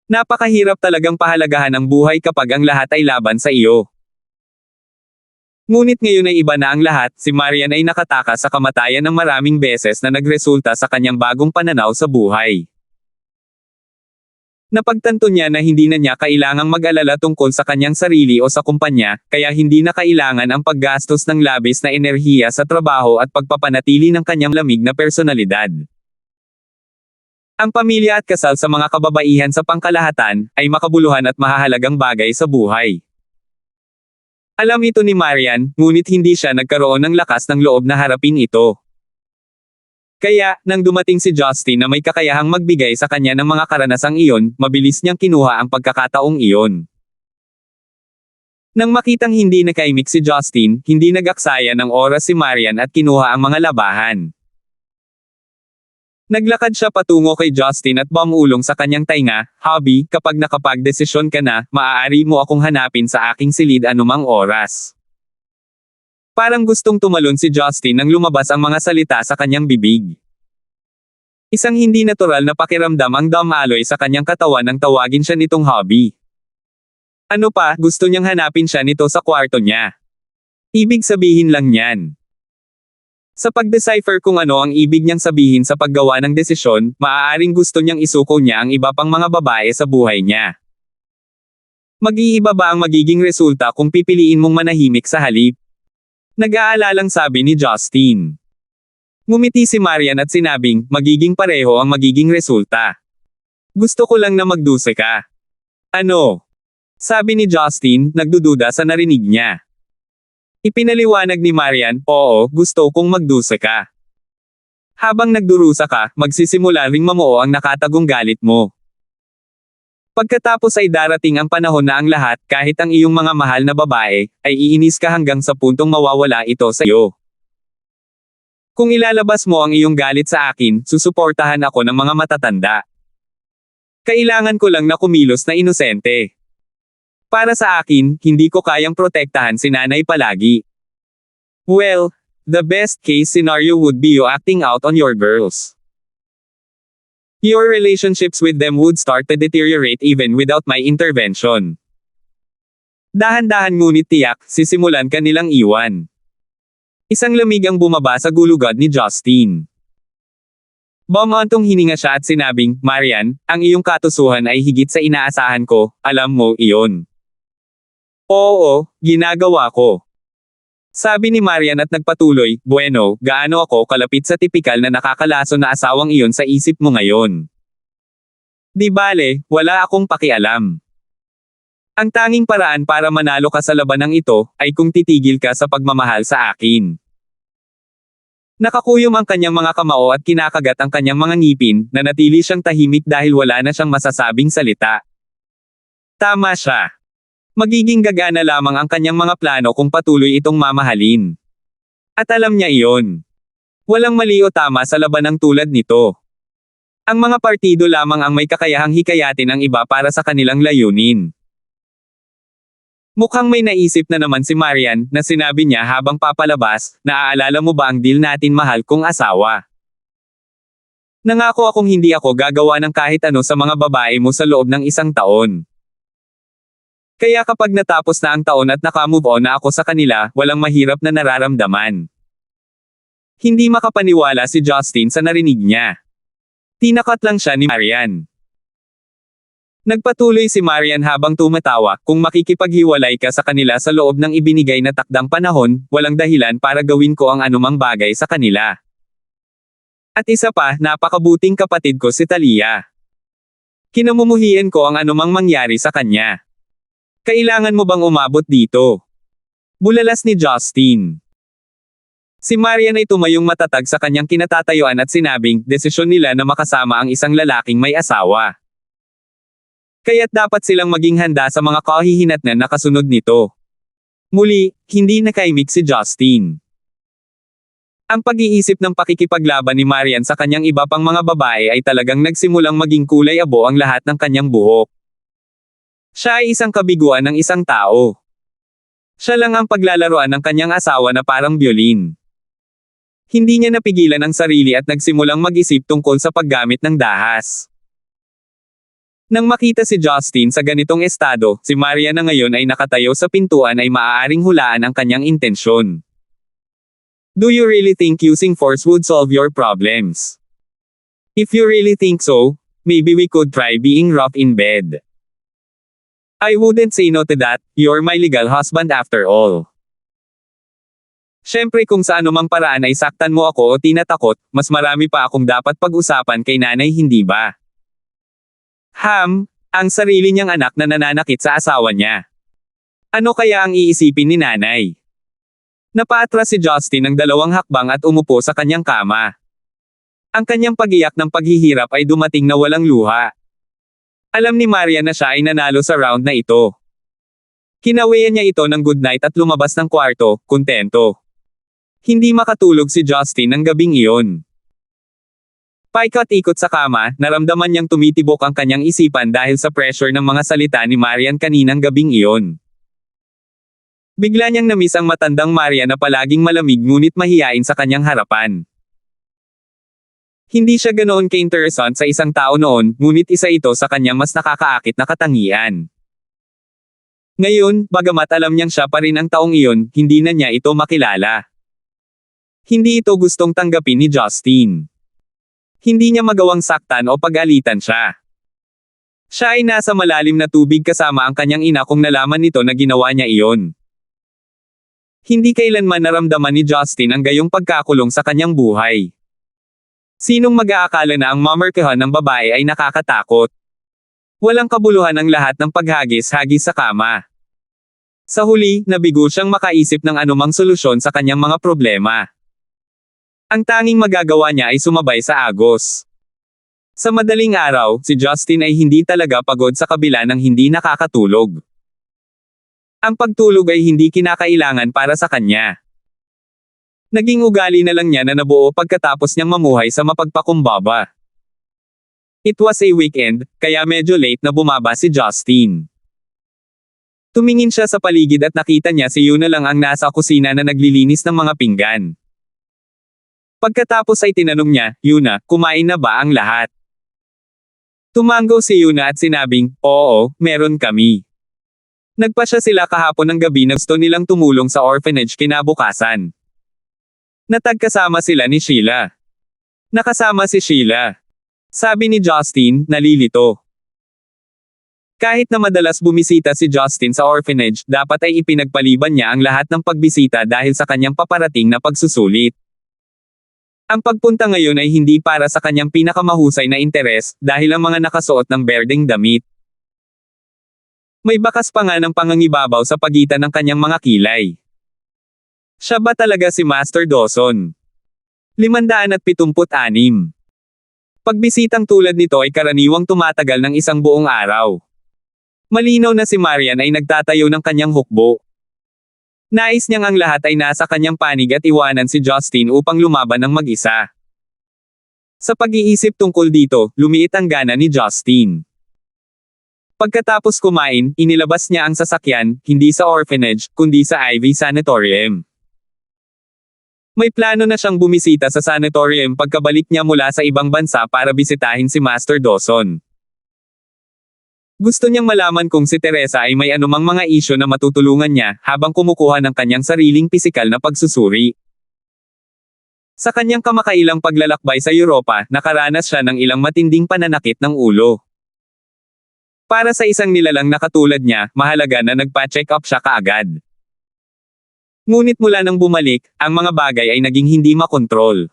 Napakahirap talagang pahalagahan ang buhay kapag ang lahat ay laban sa iyo. Ngunit ngayon ay iba na ang lahat, si Marian ay nakatakas sa kamatayan ng maraming beses na nagresulta sa kanyang bagong pananaw sa buhay. Napagtanto niya na hindi na niya kailangang mag-alala tungkol sa kanyang sarili o sa kumpanya, kaya hindi na kailangan ang paggastos ng labis na enerhiya sa trabaho at pagpapanatili ng kanyang lamig na personalidad. Ang pamilya at kasal sa mga kababaihan sa pangkalahatan, ay makabuluhan at mahahalagang bagay sa buhay. Alam ito ni Marian, ngunit hindi siya nagkaroon ng lakas ng loob na harapin ito. Kaya, nang dumating si Justin na may kakayahang magbigay sa kanya ng mga karanasang iyon, mabilis niyang kinuha ang pagkakataong iyon. Nang makitang hindi nakaimik si Justin, hindi nag-aksaya ng oras si Marian at kinuha ang mga labahan. Naglakad siya patungo kay Justin at bumulong sa kanyang tainga, Hubby, kapag nakapagdesisyon ka na, maaari mo akong hanapin sa aking silid anumang oras. Parang gustong tumalon si Justin nang lumabas ang mga salita sa kanyang bibig. Isang hindi natural na pakiramdam ang dumaloy sa kanyang katawan nang tawagin siya nitong Hubby. Ano pa, gusto niyang hanapin siya nito sa kwarto niya. Ibig sabihin lang niyan. Sa pag-decipher kung ano ang ibig niyang sabihin sa paggawa ng desisyon, maaaring gusto niyang isuko niya ang iba pang mga babae sa buhay niya. Mag-iiba ba ang magiging resulta kung pipiliin mong manahimik sa halip? Nag-aalalang sabi ni Justin. Ngumiti si Marian at sinabing, magiging pareho ang magiging resulta. Gusto ko lang na magduse ka. Ano? Sabi ni Justin, nagdududa sa narinig niya. Ipinaliwanag ni Marian, oo, gusto kong magduse ka. Habang nagdurusa ka, magsisimula ring mamuo ang nakatagong galit mo. Pagkatapos ay darating ang panahon na ang lahat, kahit ang iyong mga mahal na babae, ay iinis ka hanggang sa puntong mawawala ito sa iyo. Kung ilalabas mo ang iyong galit sa akin, susuportahan ako ng mga matatanda. Kailangan ko lang na kumilos na inosente. Para sa akin, hindi ko kayang protektahan si nanay palagi. Well, the best case scenario would be you acting out on your girls. Your relationships with them would start to deteriorate even without my intervention. Dahan-dahan ngunit tiyak, sisimulan ka nilang iwan. Isang lamig ang bumaba sa gulugod ni Justine. Bumantong hininga siya at sinabing, Marian, ang iyong katusuhan ay higit sa inaasahan ko, alam mo iyon. Oo, ginagawa ko. Sabi ni Marian at nagpatuloy, bueno, gaano ako kalapit sa tipikal na nakakalaso na asawang iyon sa isip mo ngayon? Di bale, wala akong pakialam. Ang tanging paraan para manalo ka sa labanang ito, ay kung titigil ka sa pagmamahal sa akin. Nakakuyom ang kanyang mga kamao at kinakagat ang kanyang mga ngipin, na natili siyang tahimik dahil wala na siyang masasabing salita. Tama siya. Magiging gagana lamang ang kanyang mga plano kung patuloy itong mamahalin. At alam niya iyon. Walang mali o tama sa labanang tulad nito. Ang mga partido lamang ang may kakayahang hikayatin ang iba para sa kanilang layunin. Mukhang may naisip na naman si Marian, na sinabi niya habang papalabas, naaalala mo ba ang deal natin mahal kong asawa? Nangako akong hindi ako gagawa ng kahit ano sa mga babae mo sa loob ng 1 taon. Kaya kapag natapos na ang taon at nakamove on na ako sa kanila, walang mahirap na nararamdaman. Hindi makapaniwala si Justine sa narinig niya. Tinakot lang siya ni Marian. Nagpatuloy si Marian habang tumatawa, kung makikipaghiwalay ka sa kanila sa loob ng ibinigay na takdang panahon, walang dahilan para gawin ko ang anumang bagay sa kanila. At isa pa, napakabuting kapatid ko si Talia. Kinamumuhian ko ang anumang mangyari sa kanya. Kailangan mo bang umabot dito? Bulalas ni Justine. Si Marian ay tumayong matatag sa kanyang kinatatayuan at sinabing, desisyon nila na makasama ang isang lalaking may asawa. Kaya't dapat silang maging handa sa mga kahihinatnan na kasunod nito. Muli, hindi nakaimik si Justine. Ang pag-iisip ng pakikipaglaban ni Marian sa kanyang iba pang mga babae ay talagang nagsimulang maging kulay abo ang lahat ng kanyang buhok. Siya ay isang kabiguan ng isang tao. Siya lang ang paglalaroan ng kanyang asawa na parang biolin. Hindi niya napigilan ang sarili at nagsimulang mag-isip tungkol sa paggamit ng dahas. Nang makita si Justine sa ganitong estado, si Marian na ngayon ay nakatayo sa pintuan ay maaaring hulaan ang kanyang intensyon. Do you really think using force would solve your problems? If you really think so, maybe we could try being rough in bed. I wouldn't say no to that, you're my legal husband after all. Siyempre kung sa anumang paraan ay saktan mo ako o tinatakot, mas marami pa akong dapat pag-usapan kay nanay hindi ba? Ang sarili niyang anak na nananakit sa asawa niya. Ano kaya ang iisipin ni nanay? Napaatras si Justine ng 2 hakbang at umupo sa kanyang kama. Ang kanyang pag-iyak ng paghihirap ay dumating na walang luha. Alam ni Marian na siya ay nanalo sa round na ito. Kinawian niya ito ng good night at lumabas ng kwarto, kontento. Hindi makatulog si Justine ng gabing iyon. Paikot-ikot sa kama, naramdaman niyang tumitibok ang kanyang isipan dahil sa pressure ng mga salita ni Marian kaninang gabing iyon. Bigla niyang namiss ang matandang Marian na palaging malamig ngunit mahiyain sa kanyang harapan. Hindi siya ganoon ka-interesant sa isang tao noon, ngunit isa ito sa kanyang mas nakakaakit na katangian. Ngayon, bagamat alam niyang siya pa rin ang taong iyon, hindi na niya ito makilala. Hindi ito gustong tanggapin ni Justine. Hindi niya magawang saktan o pag-alitan siya. Siya ay nasa malalim na tubig kasama ang kanyang ina kung nalaman nito na ginawa niya iyon. Hindi kailanman naramdaman ni Justine ang gayong pagkakulong sa kanyang buhay. Sinong mag-aakala na ang mamarkahan ng babae ay nakakatakot? Walang kabuluhan ang lahat ng paghagis-hagis sa kama. Sa huli, nabigo siyang makaisip ng anumang solusyon sa kanyang mga problema. Ang tanging magagawa niya ay sumabay sa agos. Sa madaling araw, si Justin ay hindi talaga pagod sa kabila ng hindi nakakatulog. Ang pagtulog ay hindi kinakailangan para sa kanya. Naging ugali na lang niya na nabuo pagkatapos niyang mamuhay sa mapagpakumbaba. It was a weekend, kaya medyo late na bumaba si Justin. Tumingin siya sa paligid at nakita niya si Yuna lang ang nasa kusina na naglilinis ng mga pinggan. Pagkatapos ay tinanong niya, Yuna, kumain na ba ang lahat? Tumango si Yuna at sinabing, oo, meron kami. Nagpasya sila kahapon ng gabi na gusto nilang tumulong sa orphanage kinabukasan. Natagkasama sila ni Sheila. Nakasama si Sheila. Sabi ni Justin, nalilito. Kahit na madalas bumisita si Justin sa orphanage, dapat ay ipinagpaliban niya ang lahat ng pagbisita dahil sa kanyang paparating na pagsusulit. Ang pagpunta ngayon ay hindi para sa kanyang pinakamahusay na interes, dahil ang mga nakasuot ng berdeng damit. May bakas pa nga ng pangangibabaw sa pagitan ng kanyang mga kilay. Siya ba talaga si Master Dawson? 576. Pagbisitang tulad nito ay karaniwang tumatagal ng isang buong araw. Malinaw na si Marian ay nagtatayo ng kanyang hukbo. Nais niyang ang lahat ay nasa kanyang panig at iwanan si Justin upang lumaban ng mag-isa. Sa pag-iisip tungkol dito, lumiit ang gana ni Justin. Pagkatapos kumain, inilabas niya ang sasakyan, hindi sa orphanage, kundi sa Ivy Sanatorium. May plano na siyang bumisita sa sanatorium pagkabalik niya mula sa ibang bansa para bisitahin si Master Dawson. Gusto niyang malaman kung si Teresa ay may anumang mga isyu na matutulungan niya habang kumukuha ng kanyang sariling pisikal na pagsusuri. Sa kanyang kamakailang paglalakbay sa Europa, nakaranas siya ng ilang matinding pananakit ng ulo. Para sa isang nilalang na katulad niya, mahalaga na nagpa-check up siya kaagad. Ngunit mula nang bumalik, ang mga bagay ay naging hindi makontrol.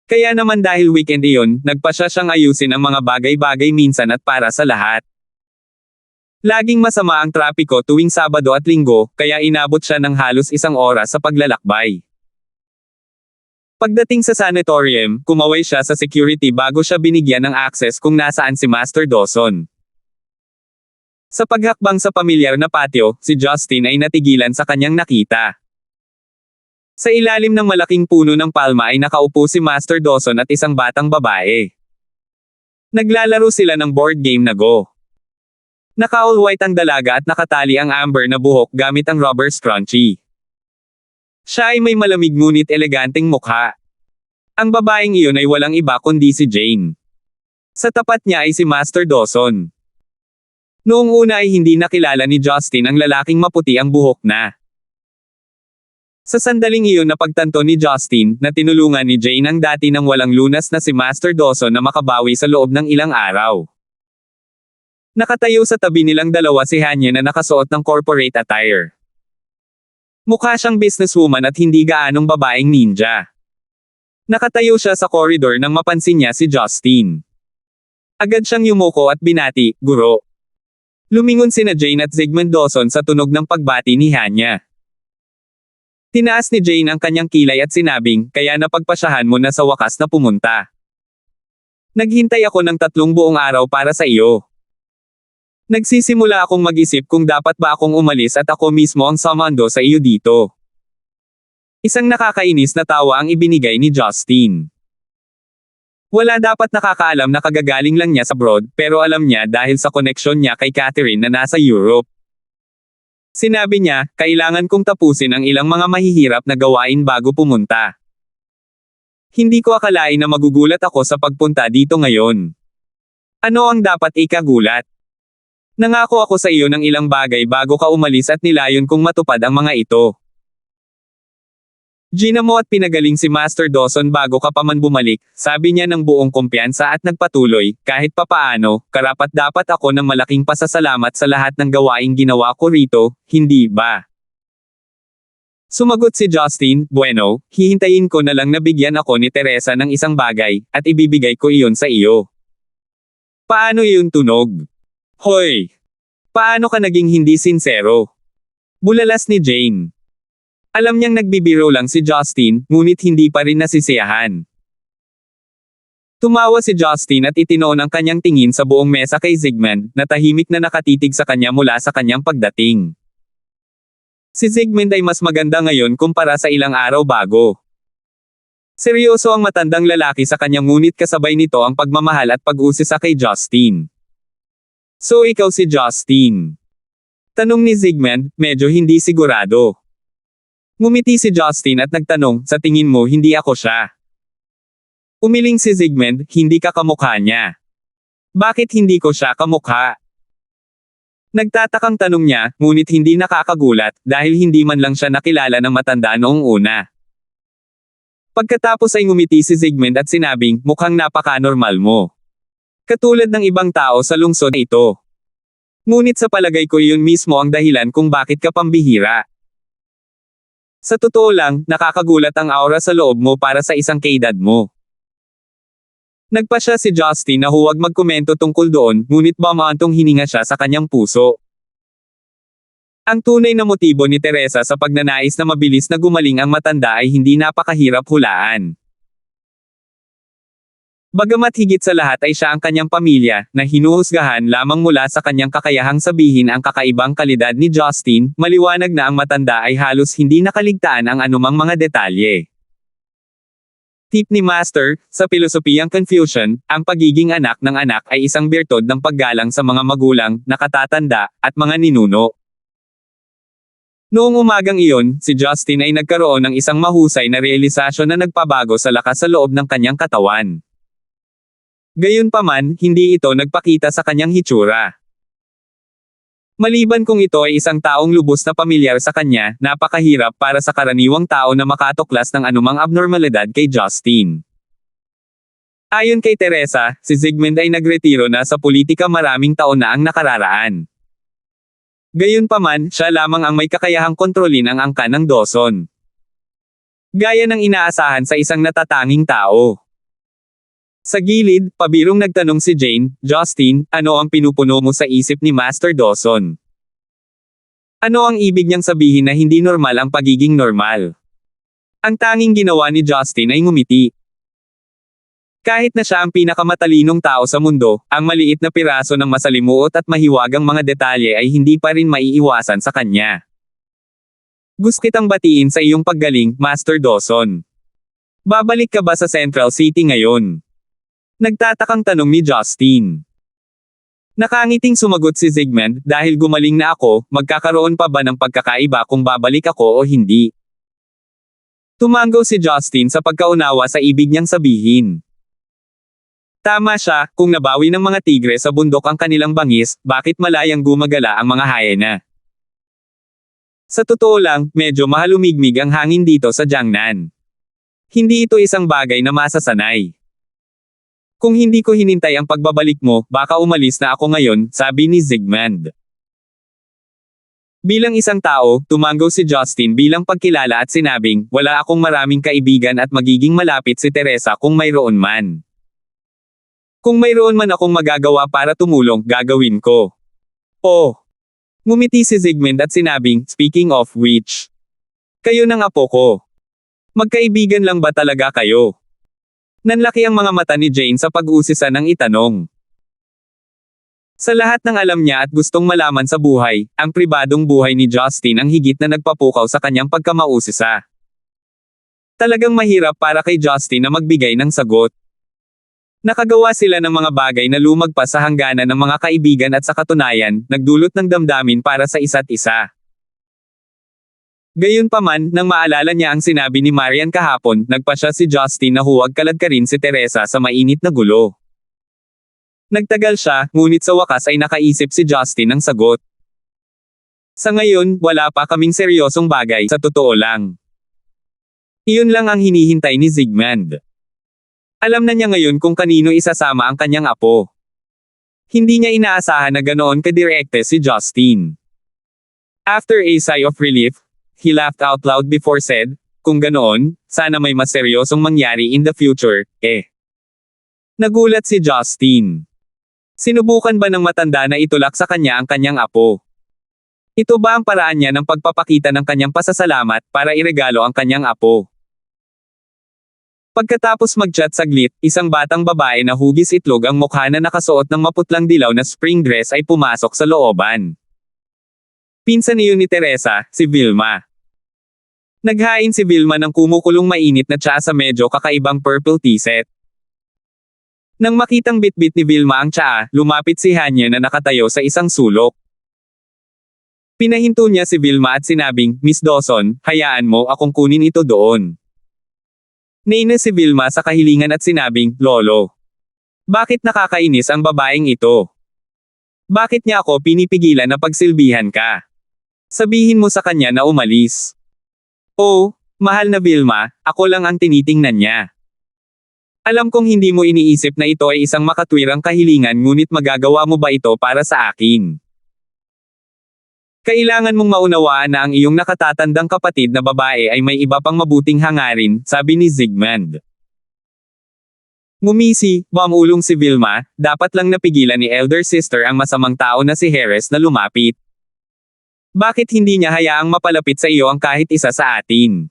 Kaya naman dahil weekend iyon, nagpasya siyang ayusin ang mga bagay-bagay minsan at para sa lahat. Laging masama ang trapiko tuwing Sabado at Linggo, kaya inabot siya ng halos 1 oras sa paglalakbay. Pagdating sa sanatorium, kumaway siya sa security bago siya binigyan ng access kung nasaan si Master Dawson. Sa paghakbang sa pamilyar na patio, si Justin ay natigilan sa kanyang nakita. Sa ilalim ng malaking puno ng palma ay nakaupo si Master Dawson at isang batang babae. Naglalaro sila ng board game na Go. Naka-all white ang dalaga at nakatali ang amber na buhok gamit ang rubber scrunchie. Siya ay may malamig ngunit eleganteng mukha. Ang babaeng iyon ay walang iba kundi si Jane. Sa tapat niya ay si Master Dawson. Noong una ay hindi nakilala ni Justin ang lalaking maputi ang buhok na. Sa sandaling iyon napagtanto ni Justin na tinulungan ni Jane ang dati nang walang lunas na si Master Dawson na makabawi sa loob ng ilang araw. Nakatayo sa tabi nilang dalawa si Hanya na nakasuot ng corporate attire. Mukha siyang businesswoman at hindi gaanong babaeng ninja. Nakatayo siya sa koridor nang mapansin niya si Justin. Agad siyang yumuko at binati, "Guro." Lumingon sina Jane at Zygmunt Dawson sa tunog ng pagbati ni Hanya. Tinaas ni Jane ang kanyang kilay at sinabing, "Kaya napagpasyahan mo na sa wakas na pumunta. Naghintay ako ng 3 buong araw para sa iyo. Nagsisimula akong mag-isip kung dapat ba akong umalis at ako mismo ang sumando sa iyo dito." Isang nakakainis na tawa ang ibinigay ni Justin. Wala dapat nakakaalam na kagagaling lang niya sa abroad, pero alam niya dahil sa koneksyon niya kay Catherine na nasa Europe. Sinabi niya, "Kailangan kong tapusin ang ilang mga mahihirap na gawain bago pumunta. Hindi ko akalain na magugulat ako sa pagpunta dito ngayon." Ano ang dapat ikagulat? Nangako ako sa iyo ng ilang bagay bago ka umalis at nilayon kong matupad ang mga ito. Ginamo at pinagaling si Master Dawson bago ka pa man bumalik, sabi niya ng buong kumpiyansa at nagpatuloy, "Kahit papaano, karapat-dapat ako ng malaking pasasalamat sa lahat ng gawaing ginawa ko rito, hindi ba?" Sumagot si Justin, "Bueno, hihintayin ko na lang na bigyan ako ni Teresa ng isang bagay, at ibibigay ko iyon sa iyo." Paano iyon tunog? Hoy! Paano ka naging hindi sinsero? Bulalas ni Jane. Alam niyang nagbibiro lang si Justin, ngunit hindi pa rin nasisiyahan. Tumawa si Justin at itinoon ang kanyang tingin sa buong mesa kay Zygmunt, na tahimik na nakatitig sa kanya mula sa kanyang pagdating. Si Zygmunt ay mas maganda ngayon kumpara sa ilang araw bago. Seryoso ang matandang lalaki sa kanya ngunit kasabay nito ang pagmamahal at pag-usisa kay Justin. So ikaw si Justin? Tanong ni Zygmunt, medyo hindi sigurado. Ngumiti si Justin at nagtanong, sa tingin mo hindi ako siya? Umiling si Zygmunt, hindi ka kamukha niya. Bakit hindi ko siya kamukha? Nagtatakang tanong niya, ngunit hindi nakakagulat, dahil hindi man lang siya nakilala ng matanda noong una. Pagkatapos ay ngumiti si Zygmunt at sinabing, mukhang napaka-normal mo. Katulad ng ibang tao sa lungsod na ito. Ngunit sa palagay ko iyon mismo ang dahilan kung bakit ka pambihira. Sa totoo lang, nakakagulat ang aura sa loob mo para sa isang kaedad mo. Nagpa siya si Justin na huwag magkomento tungkol doon, ngunit bumaantong hininga siya sa kanyang puso. Ang tunay na motibo ni Teresa sa pagnanais na mabilis na gumaling ang matanda ay hindi napakahirap hulaan. Bagamat higit sa lahat ay siya ang kanyang pamilya, na hinuhusgahan lamang mula sa kanyang kakayahang sabihin ang kakaibang kalidad ni Justin, maliwanag na ang matanda ay halos hindi nakaligtaan ang anumang mga detalye. Tip ni Master, sa pilosopiyang Confucian, ang pagiging anak ng anak ay isang birtod ng paggalang sa mga magulang, nakatatanda, at mga ninuno. Noong umagang iyon, si Justin ay nagkaroon ng isang mahusay na realisasyon na nagpabago sa lakas sa loob ng kanyang katawan. Gayunpaman, hindi ito nagpakita sa kanyang hitsura. Maliban kung ito ay isang taong lubos na pamilyar sa kanya, napakahirap para sa karaniwang tao na makatuklas ng anumang abnormalidad kay Justin. Ayon kay Teresa, si Zygmunt ay nagretiro na sa politika maraming taon na ang nakararaan. Gayunpaman, siya lamang ang may kakayahang kontrolin ang angkan ng Dawson. Gaya ng inaasahan sa isang natatanging tao. Sa gilid, pabirong nagtanong si Jane, Justin, ano ang pinupuno mo sa isip ni Master Dawson? Ano ang ibig niyang sabihin na hindi normal ang pagiging normal? Ang tanging ginawa ni Justin ay ngumiti. Kahit na siya ang pinakamatalinong tao sa mundo, ang maliit na piraso ng masalimuot at mahiwagang mga detalye ay hindi pa rin maiiwasan sa kanya. Gusto kitang batiin sa iyong paggaling, Master Dawson. Babalik ka ba sa Central City ngayon? Nagtatakang tanong ni Justin. Nakangiting sumagot si Zygmunt, dahil gumaling na ako, magkakaroon pa ba ng pagkakaiba kung babalik ako o hindi? Tumanggaw si Justin sa pagkaunawa sa ibig niyang sabihin. Tama siya, kung nabawi ng mga tigre sa bundok ang kanilang bangis, bakit malayang gumagala ang mga hyena? Sa totoo lang, medyo mahalumigmig ang hangin dito sa Jiangnan. Hindi ito isang bagay na masasanay. Kung hindi ko hinintay ang pagbabalik mo, baka umalis na ako ngayon, sabi ni Zygmunt. Bilang isang tao, tumanggaw si Justin bilang pagkilala at sinabing, wala akong maraming kaibigan at magiging malapit si Teresa kung mayroon man. Kung mayroon man akong magagawa para tumulong, gagawin ko. Oh! Ngumiti si Zygmunt at sinabing, speaking of which. Kayo ng apo ko. Magkaibigan lang ba talaga kayo? Nanlaki ang mga mata ni Jane sa pag-usisa ng itanong. Sa lahat ng alam niya at gustong malaman sa buhay, ang pribadong buhay ni Justin ang higit na nagpapukaw sa kanyang pagkamausisa. Talagang mahirap para kay Justin na magbigay ng sagot. Nakagawa sila ng mga bagay na lumagpas sa hangganan ng mga kaibigan at sa katunayan, nagdulot ng damdamin para sa isa't isa. Gayunpaman, nang maalala niya ang sinabi ni Marian kahapon, nagpa siya si Justin na huwag kaladkarin si Teresa sa mainit na gulo. Nagtagal siya, ngunit sa wakas ay nakaisip si Justin ng sagot. Sa ngayon, wala pa kaming seryosong bagay, sa totoo lang. Iyon lang ang hinihintay ni Zygmunt. Alam na niya ngayon kung kanino isasama ang kanyang apo. Hindi niya inaasahan na ganoon kadirekte si Justin. After a sigh of relief, he laughed out loud before said, kung ganoon, sana may mas seryosong mangyari in the future, eh. Nagulat si Justin. Sinubukan ba ng matanda na itulak sa kanya ang kanyang apo? Ito ba ang paraan niya ng pagpapakita ng kanyang pasasalamat para iregalo ang kanyang apo? Pagkatapos mag-chat saglit, isang batang babae na hugis itlog ang mukha na nakasuot ng maputlang dilaw na spring dress ay pumasok sa looban. Pinsan iyon ni Teresa, si Vilma. Naghain si Vilma ng kumukulong mainit na tsaa sa medyo kakaibang purple tea set. Nang makitang bitbit ni Vilma ang tsaa, lumapit si Hanya na nakatayo sa isang sulok. Pinahinto niya si Vilma at sinabing, "Miss Dawson, hayaan mo akong kunin ito doon." Nainis si Vilma sa kahilingan at sinabing, "Lolo, bakit nakakainis ang babaeng ito? Bakit niya ako pinipigilan na pagsilbihan ka? Sabihin mo sa kanya na umalis." "Oh, mahal na Vilma, ako lang ang tinitingnan niya. Alam kong hindi mo iniisip na ito ay isang makatwirang kahilingan ngunit magagawa mo ba ito para sa akin? Kailangan mong maunawaan na ang iyong nakatatandang kapatid na babae ay may iba pang mabuting hangarin," sabi ni Zygmunt. Ngumisi, bumulong si Vilma, dapat lang napigilan ni elder sister ang masamang tao na si Heres na lumapit. "Bakit hindi niya hayaang mapalapit sa iyo ang kahit isa sa atin?"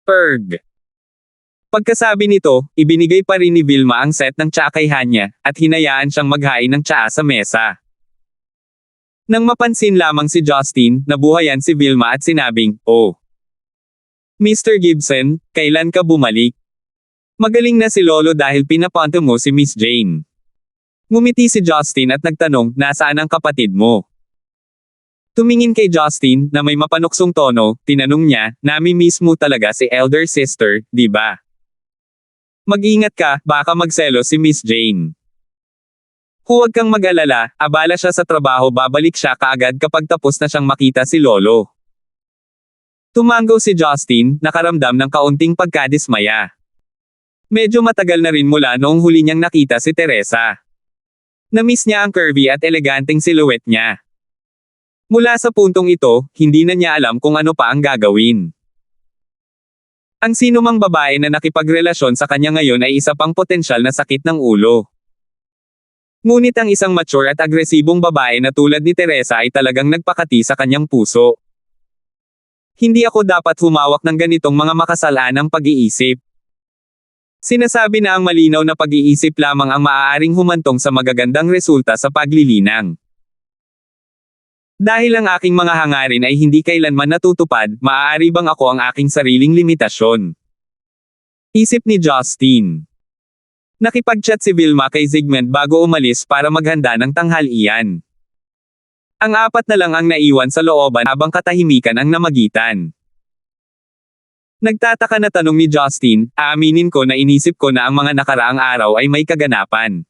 Erg. Pagkasabi nito, ibinigay pa rin ni Vilma ang set ng tsaa kay Hanya, at hinayaan siyang maghain ng tsaa sa mesa. Nang mapansin lamang si Justin, nabuhayan si Vilma at sinabing, "Oh, Mr. Gibson, kailan ka bumalik? Magaling na si Lolo dahil pinapunta mo si Miss Jane." Ngumiti si Justin at nagtanong, "Nasaan ang kapatid mo?" Tumingin kay Justin, na may mapanuksong tono, tinanong niya, "Nami-miss mo talaga si elder sister, di ba? Mag-ingat ka, baka magselos si Miss Jane. Huwag kang mag-alala, abala siya sa trabaho, babalik siya kaagad kapag tapos na siyang makita si Lolo." Tumango si Justin, nakaramdam ng kaunting pagkadismaya. Medyo matagal na rin mula noong huli niyang nakita si Teresa. Na-miss niya ang curvy at eleganteng silhouette niya. Mula sa puntong ito, hindi na niya alam kung ano pa ang gagawin. Ang sinumang babae na nakipagrelasyon sa kanya ngayon ay isa pang potensyal na sakit ng ulo. Ngunit ang isang mature at agresibong babae na tulad ni Teresa ay talagang nagpakati sa kanyang puso. Hindi ako dapat humawak ng ganitong mga makasalanang pag-iisip. Sinasabi na ang malinaw na pag-iisip lamang ang maaaring humantong sa magagandang resulta sa paglilinang. Dahil ang aking mga hangarin ay hindi kailanman natutupad, maaari bang ako ang aking sariling limitasyon? Isip ni Justin. Nakipag-chat si Vilma kay Zygmunt bago umalis para maghanda ng tanghalian. Ang apat na lang ang naiwan sa looban habang katahimikan ang namagitan. Nagtataka na tanong ni Justin, "Aaminin ko na inisip ko na ang mga nakaraang araw ay may kaganapan.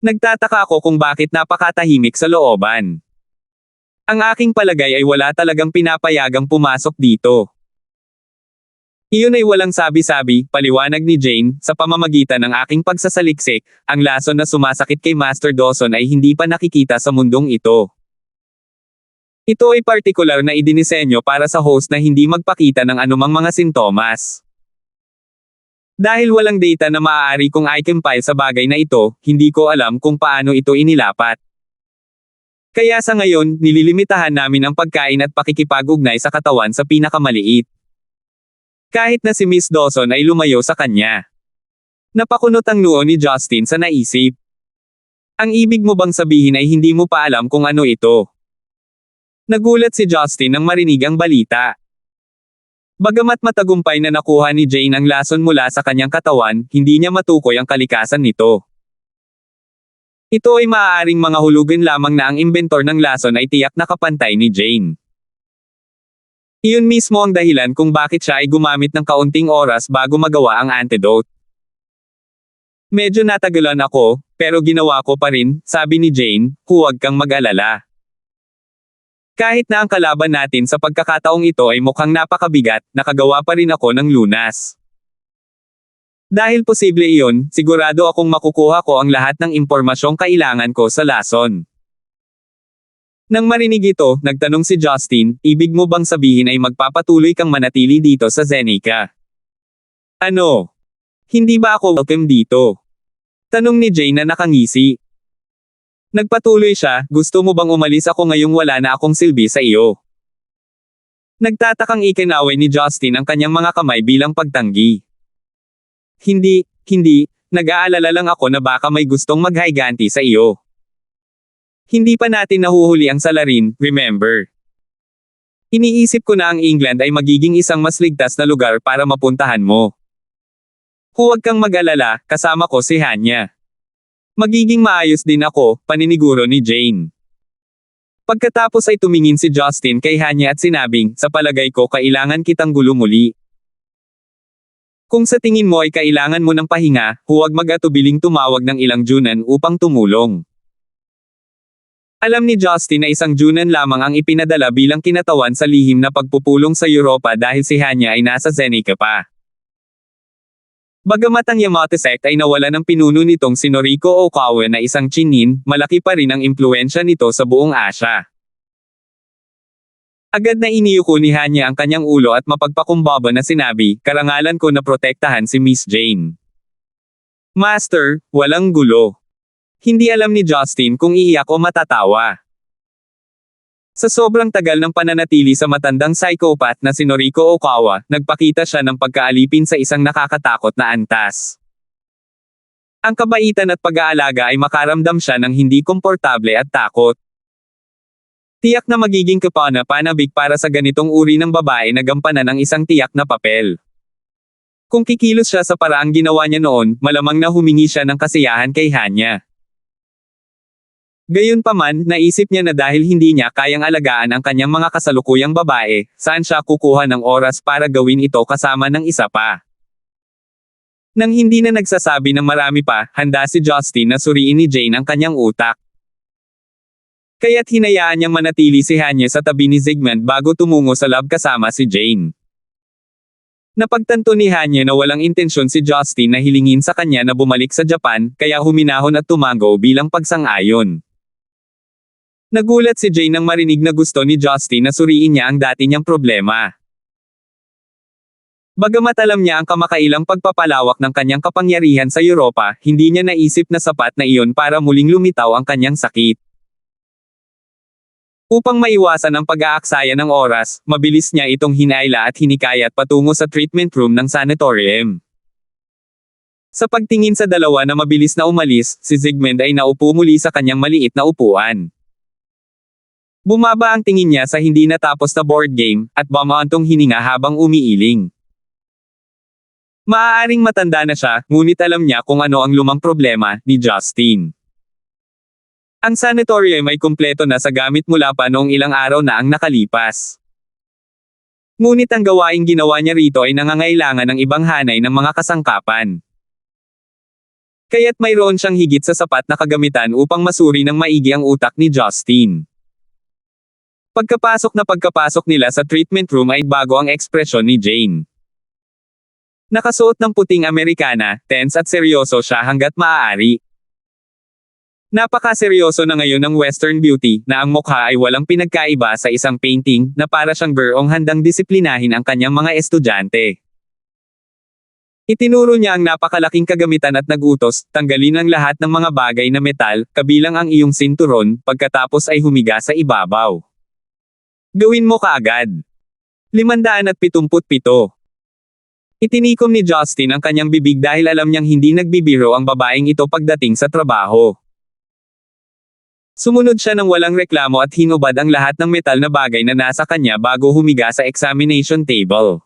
Nagtataka ako kung bakit napakatahimik sa looban. Ang aking palagay ay wala talagang pinapayagang pumasok dito." Iyon ay walang sabi-sabi, paliwanag ni Jane, "Sa pamamagitan ng aking pagsasaliksik, ang lason na sumasakit kay Master Dawson ay hindi pa nakikita sa mundong ito. Ito ay partikular na idinisenyo para sa host na hindi magpakita ng anumang mga sintomas. Dahil walang data na maaari kong i-compile sa bagay na ito, hindi ko alam kung paano ito inilapat. Kaya sa ngayon, nililimitahan namin ang pagkain at pakikipag-ugnay sa katawan sa pinakamaliit. Kahit na si Miss Dawson ay lumayo sa kanya." Napakunot ang noo ni Justin sa naisip. "Ang ibig mo bang sabihin ay hindi mo pa alam kung ano ito?" Nagulat si Justin nang marinig ang balita. Bagamat matagumpay na nakuha ni Jane ang lason mula sa kanyang katawan, hindi niya matukoy ang kalikasan nito. Ito ay maaaring mga hulugan lamang na ang inventor ng lason ay tiyak na kapantay ni Jane. Iyon mismo ang dahilan kung bakit siya ay gumamit ng kaunting oras bago magawa ang antidote. "Medyo natagalan ako, pero ginawa ko pa rin," sabi ni Jane, "huwag kang mag-alala. Kahit na ang kalaban natin sa pagkakataong ito ay mukhang napakabigat, nakagawa pa rin ako ng lunas. Dahil posible iyon, sigurado akong makukuha ko ang lahat ng impormasyong kailangan ko sa lason." Nang marinig ito, nagtanong si Justin, "Ibig mo bang sabihin ay magpapatuloy kang manatili dito sa Zenica? Ano? Hindi ba ako welcome dito?" Tanong ni Jane na nakangisi. Nagpatuloy siya, "Gusto mo bang umalis ako ngayong wala na akong silbi sa iyo?" Nagtatakang ikinaway ni Justin ang kanyang mga kamay bilang pagtanggi. Hindi, nag-aalala lang ako na baka may gustong maghiganti sa iyo. Hindi pa natin nahuhuli ang salarin, remember? Iniisip ko na ang England ay magiging isang mas ligtas na lugar para mapuntahan mo. Huwag kang mag-alala, kasama ko si Hanya. Magiging maayos din ako, paniniguro ni Jane. Pagkatapos ay tumingin si Justin kay Hanya at sinabing, sa palagay ko kailangan kitang gulo muli. Kung sa tingin mo ay kailangan mo ng pahinga, huwag mag-atubiling tumawag ng ilang Junan upang tumulong. Alam ni Justin na isang Junan lamang ang ipinadala bilang kinatawan sa lihim na pagpupulong sa Europa dahil si Hanya ay nasa Zenica pa. Bagamat ang Yamato sect ay nawala ng pinuno nitong si Noriko Okawa na isang Chinin, malaki pa rin ang impluwensya nito sa buong Asya. Agad na iniyuko ni Hanya ang kanyang ulo at mapagpakumbaba na sinabi, karangalan ko na protektahan si Miss Jane. Master, walang gulo. Hindi alam ni Justin kung iiyak o matatawa. Sa sobrang tagal ng pananatili sa matandang psychopath na si Noriko Okawa, nagpakita siya ng pagkaalipin sa isang nakakatakot na antas. Ang kabaitan at pag-aalaga ay makaramdam siya ng hindi komportable at takot. Tiyak na magiging kapana-panabik para sa ganitong uri ng babae na gampanan ng isang tiyak na papel. Kung kikilos siya sa paraang ginawa niya noon, malamang na humingi siya ng kasiyahan kay Hanya. Gayunpaman, naisip niya na dahil hindi niya kayang alagaan ang kanyang mga kasalukuyang babae, saan siya kukuha ng oras para gawin ito kasama ng isa pa. Nang hindi na nagsasabi ng marami pa, handa si Justin na suriin ni Jane ang kanyang utak. Kaya't hinayaan niyang manatili si Hanya sa tabi ni Zygmunt bago tumungo sa lab kasama si Jane. Napagtanto ni Hanya na walang intensyon si Justin na hilingin sa kanya na bumalik sa Japan, kaya huminahon at tumango bilang pagsang-ayon. Nagulat si Jane nang marinig na gusto ni Justin na suriin niya ang dati niyang problema. Bagamat alam niya ang kamakailang pagpapalawak ng kanyang kapangyarihan sa Europa, hindi niya naisip na sapat na iyon para muling lumitaw ang kanyang sakit. Upang maiwasan ang pag-aaksaya ng oras, mabilis niya itong hinayla at hinikayat patungo sa treatment room ng sanatorium. Sa pagtingin sa dalawa na mabilis na umalis, si Zygmunt ay naupo muli sa kanyang maliit na upuan. Bumaba ang tingin niya sa hindi natapos na board game, at bumaantong hininga habang umiiling. Maaaring matanda na siya, ngunit alam niya kung ano ang lumang problema ni Justin. Ang sanatorium ay kumpleto na sa gamit mula pa noong ilang araw na ang nakalipas. Ngunit ang gawaing ginawa niya rito ay nangangailangan ng ibang hanay ng mga kasangkapan. Kaya't mayroon siyang higit sa sapat na kagamitan upang masuri ng maigi ang utak ni Justin. Pagkapasok nila sa treatment room ay bago ang ekspresyon ni Jane. Nakasuot ng puting Amerikana, tense at seryoso siya hanggat maaari. Napakaseryoso na ngayon ng Western Beauty, na ang mukha ay walang pinagkaiba sa isang painting, na para siyang gurong handang disiplinahin ang kanyang mga estudyante. Itinuro niya ang napakalaking kagamitan at nagutos, tanggalin ang lahat ng mga bagay na metal, kabilang ang iyong sinturon, pagkatapos ay humiga sa ibabaw. Gawin mo kaagad. 577. Itinikom ni Justin ang kanyang bibig dahil alam niyang hindi nagbibiro ang babaeng ito pagdating sa trabaho. Sumunod siya ng walang reklamo at hinubad ang lahat ng metal na bagay na nasa kanya bago humiga sa examination table.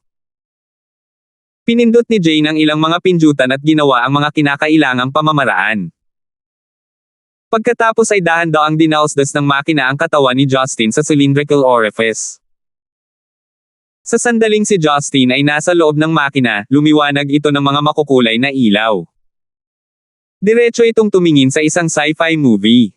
Pinindot ni Jane ang ilang mga pindutan at ginawa ang mga kinakailangang pamamaraan. Pagkatapos ay dahan-daang dinausdas ng makina ang katawan ni Justin sa cylindrical orifice. Sa sandaling si Justin ay nasa loob ng makina, lumiwanag ito ng mga makukulay na ilaw. Diretso itong tumingin sa isang sci-fi movie.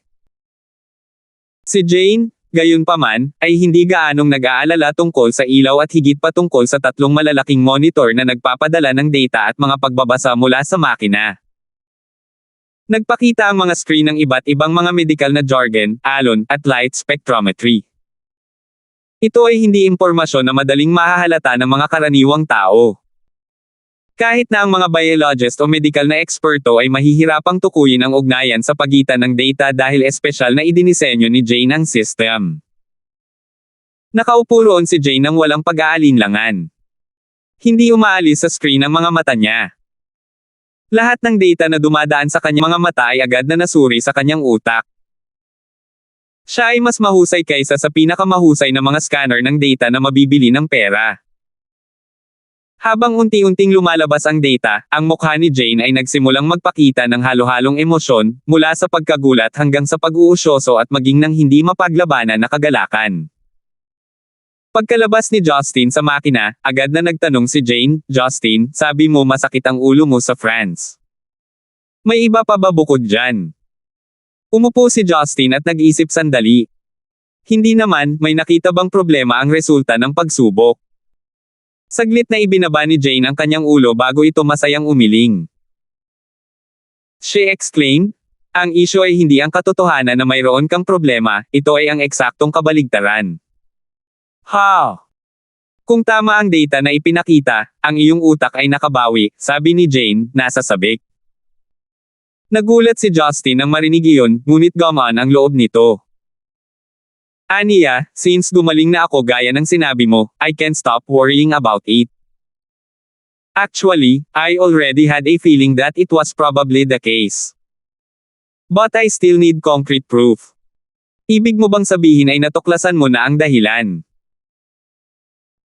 Si Jane, gayunpaman, ay hindi gaanong nag-aalala tungkol sa ilaw at higit pa tungkol sa tatlong malalaking monitor na nagpapadala ng data at mga pagbabasa mula sa makina. Nagpakita ang mga screen ng iba't ibang mga medical na jargon, alon, at light spectrometry. Ito ay hindi impormasyon na madaling mahahalata ng mga karaniwang tao. Kahit na ang mga biologist o medical na eksperto ay mahihirapang tukuyin ang ugnayan sa pagitan ng data dahil espesyal na idinisenyo ni Jane ang system. Nakaupo roon si Jane nang walang pag-aalinlangan. Hindi umaalis sa screen ang mga mata niya. Lahat ng data na dumadaan sa kanyang mga mata ay agad na nasuri sa kanyang utak. Siya ay mas mahusay kaysa sa pinakamahusay na mga scanner ng data na mabibili ng pera. Habang unti-unting lumalabas ang data, ang mukha ni Jane ay nagsimulang magpakita ng halo-halong emosyon, mula sa pagkagulat hanggang sa pag-uusyoso at maging ng hindi mapaglabanan na kagalakan. Pagkalabas ni Justin sa makina, agad na nagtanong si Jane, "Justin, sabi mo masakit ang ulo mo sa France. May iba pa ba bukod dyan?" Umupo si Justin at nag-isip sandali. Hindi naman, may nakita bang problema ang resulta ng pagsubok? Saglit na ibinaba ni Jane ang kanyang ulo bago ito masayang umiling. She exclaimed, "Ang isyu ay hindi ang katotohanan na mayroon kang problema, ito ay ang eksaktong kabaligtaran." Ha! Kung tama ang data na ipinakita, ang iyong utak ay nakabawi, sabi ni Jane, nasa sabik. Nagulat si Justin nang marinig iyon, ngunit gumaan ang loob nito. "Aniya, since gumaling na ako gaya ng sinabi mo, I can't stop worrying about it. Actually, I already had a feeling that it was probably the case. But I still need concrete proof." Ibig mo bang sabihin ay natuklasan mo na ang dahilan?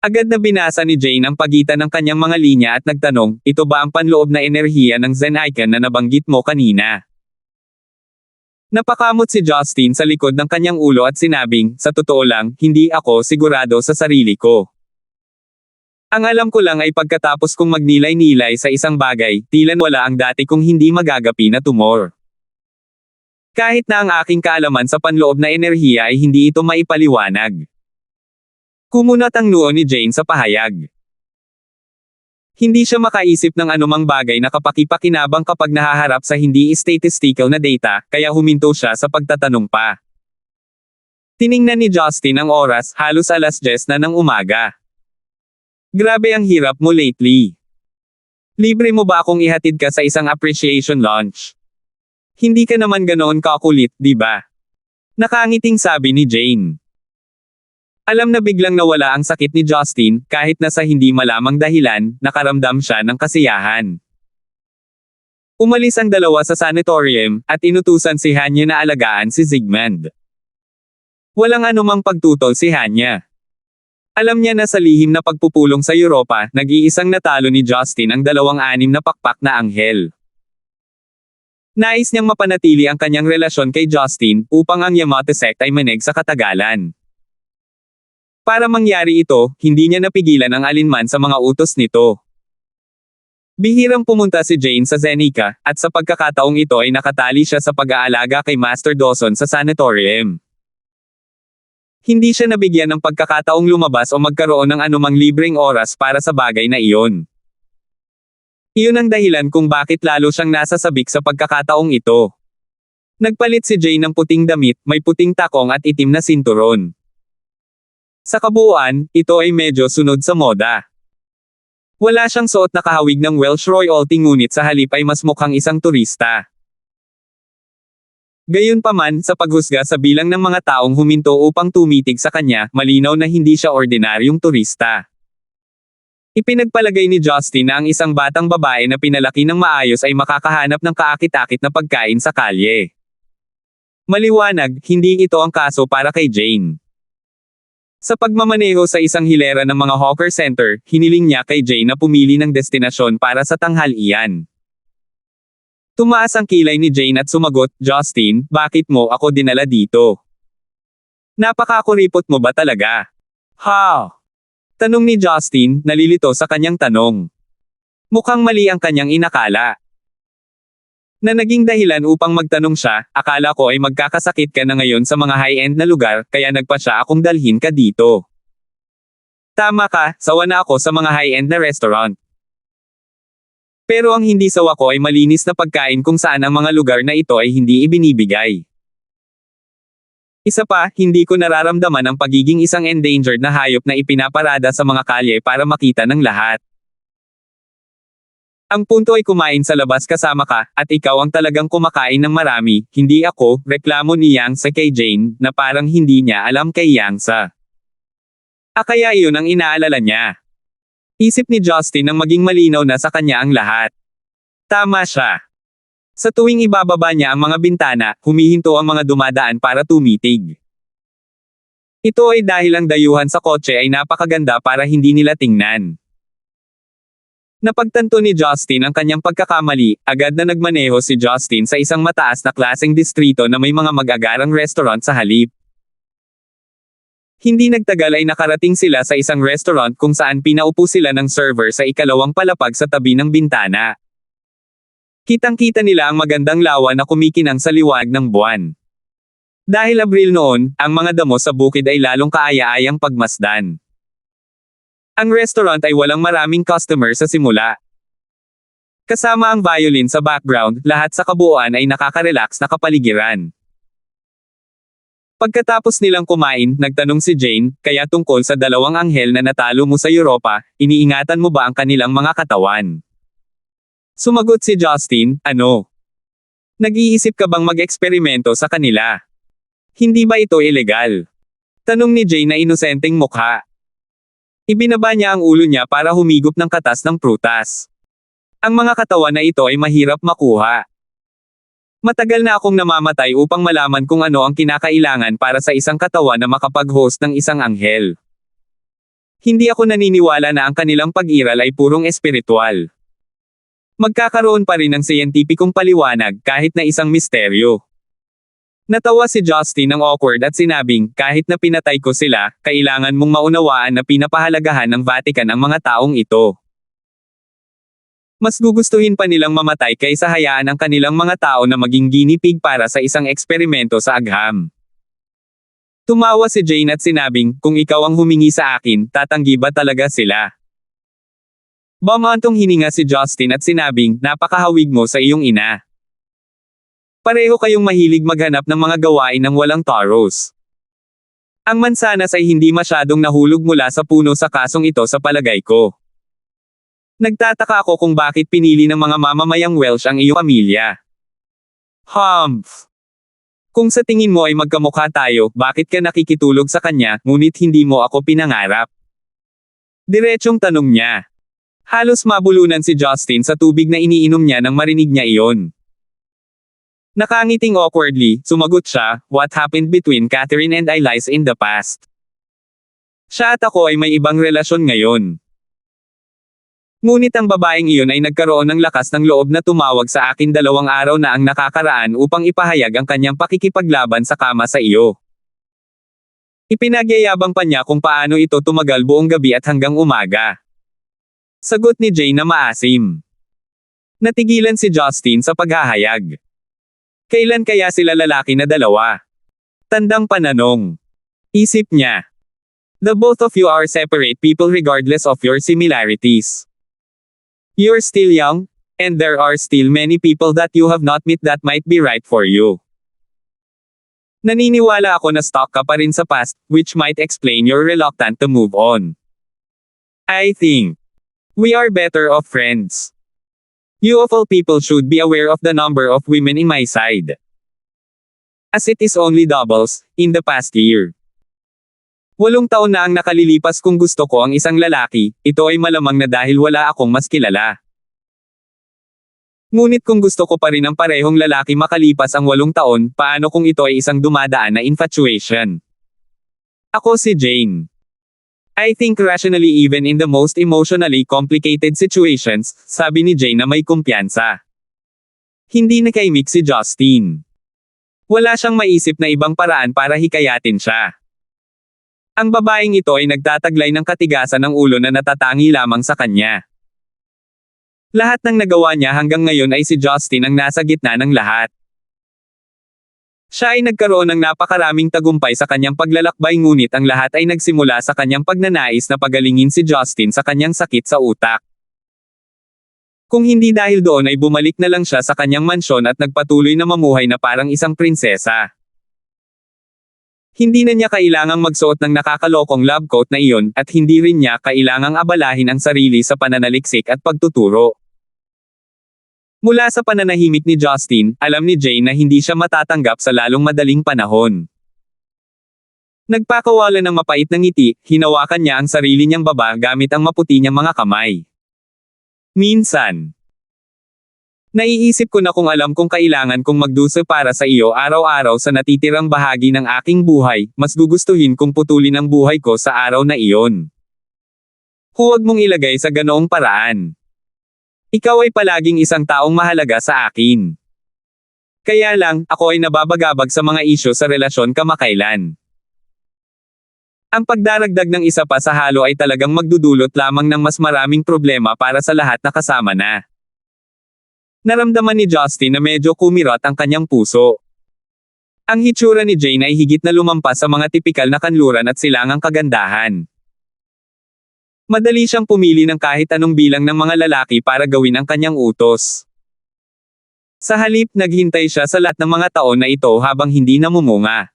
Agad na binasa ni Jane ang pagitan ng kanyang mga linya at nagtanong, "Ito ba ang panloob na enerhiya ng Zen icon na nabanggit mo kanina?" Napakamot si Justin sa likod ng kanyang ulo at sinabing, "Sa totoo lang, hindi ako sigurado sa sarili ko. Ang alam ko lang ay pagkatapos kong magnilay-nilay sa isang bagay, tila wala ang dati kong hindi magagapi na tumor. Kahit na ang aking kaalaman sa panloob na enerhiya ay hindi ito maipaliwanag." Kumunat ang noo ni Jane sa pahayag. Hindi siya makaisip ng anumang bagay na kapakipakinabang kapag nahaharap sa hindi statistical na data, kaya huminto siya sa pagtatanong pa. Tiningnan ni Justin ang oras, halos 10:00 na ng umaga. "Grabe ang hirap mo lately. Libre mo ba akong ihatid ka sa isang appreciation lunch? Hindi ka naman ganoon kakulit, di ba?" Nakangiting sabi ni Jane. Alam na biglang nawala ang sakit ni Justin, kahit na sa hindi malamang dahilan, nakaramdam siya ng kasiyahan. Umalis ang dalawa sa sanatorium, at inutusan si Hanya na alagaan si Zygmunt. Walang anumang pagtutol si Hanya. Alam niya na sa lihim na pagpupulong sa Europa, nag-iisang natalo ni Justin ang 26 na pakpak na anghel. Nais niyang mapanatili ang kanyang relasyon kay Justin, upang ang Yamato sect ay manig sa katagalan. Para mangyari ito, hindi niya napigilan ang alinman sa mga utos nito. Bihirang pumunta si Jane sa Zenica, at sa pagkakataong ito ay nakatali siya sa pag-aalaga kay Master Dawson sa sanatorium. Hindi siya nabigyan ng pagkakataong lumabas o magkaroon ng anumang libreng oras para sa bagay na iyon. Iyon ang dahilan kung bakit lalo siyang nasasabik sa pagkakataong ito. Nagpalit si Jane ng puting damit, may puting takong at itim na sinturon. Sa kabuuan, ito ay medyo sunod sa moda. Wala siyang suot na kahawig ng Welsh royalty ngunit sa halip ay mas mukhang isang turista. Gayunpaman, sa paghusga sa bilang ng mga taong huminto upang tumitig sa kanya, malinaw na hindi siya ordinaryong turista. Ipinagpalagay ni Justin na ang isang batang babae na pinalaki ng maayos ay makakahanap ng kaakit-akit na pagkain sa kalye. Maliwanag, hindi ito ang kaso para kay Jane. Sa pagmamaneho sa isang hilera ng mga hawker center, hiniling niya kay Jane na pumili ng destinasyon para sa tanghalian. Tumaas ang kilay ni Jane at sumagot, "Justin, bakit mo ako dinala dito? Napakakuripot mo ba talaga?" "Ha?" Tanong ni Justin, nalilito sa kanyang tanong. Mukhang mali ang kanyang inakala. Na naging dahilan upang magtanong siya, "Akala ko ay magkakasakit ka na ngayon sa mga high-end na lugar, kaya nagpa siya akong dalhin ka dito." "Tama ka, sawa na ako sa mga high-end na restaurant. Pero ang hindi sawa ko ay malinis na pagkain kung saan ang mga lugar na ito ay hindi ibinibigay. Isa pa, hindi ko nararamdaman ang pagiging isang endangered na hayop na ipinaparada sa mga kalye para makita ng lahat. Ang punto ay kumain sa labas kasama ka, at ikaw ang talagang kumakain ng marami, hindi ako," reklamo ni Yang sa kay Jane, na parang hindi niya alam kay Yang sa. Kaya iyon ang inaalala niya. Isip ni Justin nang maging malinaw na sa kanya ang lahat. Tama siya. Sa tuwing ibababa niya ang mga bintana, humihinto ang mga dumadaan para tumitig. Ito ay dahil ang dayuhan sa kotse ay napakaganda para hindi nila tingnan. Napagtanto ni Justin ang kanyang pagkakamali, agad na nagmaneho si Justin sa isang mataas na klaseng distrito na may mga mag-agarang restaurant sa halip. Hindi nagtagal ay nakarating sila sa isang restaurant kung saan pinaupo sila ng server sa ikalawang palapag sa tabi ng bintana. Kitang-kita nila ang magandang lawa na kumikinang sa liwanag ng buwan. Dahil Abril noon, ang mga damo sa bukid ay lalong kaaya-ayang pagmasdan. Ang restaurant ay walang maraming customer sa simula. Kasama ang violin sa background, lahat sa kabuuan ay nakaka-relax na kapaligiran. Pagkatapos nilang kumain, nagtanong si Jane, kaya tungkol sa dalawang anghel na natalo mo sa Europa, iniingatan mo ba ang kanilang mga katawan? Sumagot si Justin, ano? Nag-iisip ka bang mag-eksperimento sa kanila? Hindi ba ito ilegal? Tanong ni Jane na inosenteng mukha. Ibinaba niya ang ulo niya para humigop ng katas ng prutas. Ang mga katawan na ito ay mahirap makuha. Matagal na akong namamatay upang malaman kung ano ang kinakailangan para sa isang katawan na makapag-host ng isang anghel. Hindi ako naniniwala na ang kanilang pag-iral ay purong espiritual. Magkakaroon pa rin ng siyentipikong paliwanag kahit na isang misteryo. Natawa si Justin ng awkward at sinabing, kahit na pinatay ko sila, kailangan mong maunawaan na pinapahalagahan ng Vatican ang mga taong ito. Mas gugustuhin pa nilang mamatay kaysa hayaan ang kanilang mga tao na maging guinea pig para sa isang eksperimento sa agham. Tumawa si Jane at sinabing, kung ikaw ang humingi sa akin, tatanggi ba talaga sila? Bumantong hininga si Justin at sinabing, napakahawig mo sa iyong ina. Pareho kayong mahilig maghanap ng mga gawain ng walang taros. Ang mansanas ay hindi masyadong nahulog mula sa puno sa kasong ito sa palagay ko. Nagtataka ako kung bakit pinili ng mga mamamayang Welsh ang iyong pamilya. Humph! Kung sa tingin mo ay magkamukha tayo, bakit ka nakikitulog sa kanya, ngunit hindi mo ako pinangarap? Diretsong tanong niya. Halos mabulunan si Justin sa tubig na iniinom niya nang marinig niya iyon. Nakangiting awkwardly, sumagot siya, what happened between Catherine and I lies in the past. Siya at ako ay may ibang relasyon ngayon. Ngunit ang babaeng iyon ay nagkaroon ng lakas ng loob na tumawag sa akin 2 araw na ang nakakaraan upang ipahayag ang kanyang pakikipaglaban sa kama sa iyo. Ipinagyayabang pa niya kung paano ito tumagal buong gabi at hanggang umaga. Sagot ni Jane na maasim. Natigilan si Justin sa paghahayag. Kailan kaya sila lalaki na 2? Tandang pananong. Isip niya. The both of you are separate people regardless of your similarities. You're still young, and there are still many people that you have not met that might be right for you. Naniniwala ako na stuck ka pa rin sa past, which might explain your reluctant to move on. I think we are better off friends. You of all people should be aware of the number of women in my side. As it is only doubles, in the past year. 8 taon na ang nakalilipas kung gusto ko ang isang lalaki, ito ay malamang na dahil wala akong mas kilala. Ngunit kung gusto ko pa rin ang parehong lalaki makalipas ang 8 taon, paano kung ito ay isang dumadaan na infatuation? Ako si Jane. I think rationally even in the most emotionally complicated situations, sabi ni Jane na may kumpiyansa. Hindi nakaimik si Justin. Wala siyang maisip na ibang paraan para hikayatin siya. Ang babaeng ito ay nagtataglay ng katigasan ng ulo na natatangi lamang sa kanya. Lahat ng nagawa niya hanggang ngayon ay si Justin ang nasa gitna ng lahat. Siya ay nagkaroon ng napakaraming tagumpay sa kanyang paglalakbay ngunit ang lahat ay nagsimula sa kanyang pagnanais na pagalingin si Justin sa kanyang sakit sa utak. Kung hindi dahil doon ay bumalik na lang siya sa kanyang mansyon at nagpatuloy na mamuhay na parang isang prinsesa. Hindi na niya kailangang magsuot ng nakakalokong lab coat na iyon at hindi rin niya kailangang abalahin ang sarili sa pananaliksik at pagtuturo. Mula sa pananahimik ni Justin, alam ni Jane na hindi siya matatanggap sa lalong madaling panahon. Nagpakawala ng mapait na ngiti, hinawakan niya ang sarili niyang baba gamit ang maputi niyang mga kamay. Minsan, Naiisip ko na kung alam kong kailangan kong magdusa para sa iyo araw-araw sa natitirang bahagi ng aking buhay, mas gugustuhin kong putulin ang buhay ko sa araw na iyon. Huwag mong ilagay sa ganoong paraan. Ikaw ay palaging isang taong mahalaga sa akin. Kaya lang, ako ay nababagabag sa mga isyu sa relasyon kamakailan. Ang pagdaragdag ng isa pa sa halo ay talagang magdudulot lamang ng mas maraming problema para sa lahat na kasama na. Naramdaman ni Justin na medyo kumirot ang kanyang puso. Ang hitsura ni Jane ay higit na lumampas sa mga tipikal na kanluran at silangang kagandahan. Madali siyang pumili ng kahit anong bilang ng mga lalaki para gawin ang kanyang utos. Sa halip, naghintay siya sa lahat ng mga taon na ito habang hindi namumunga.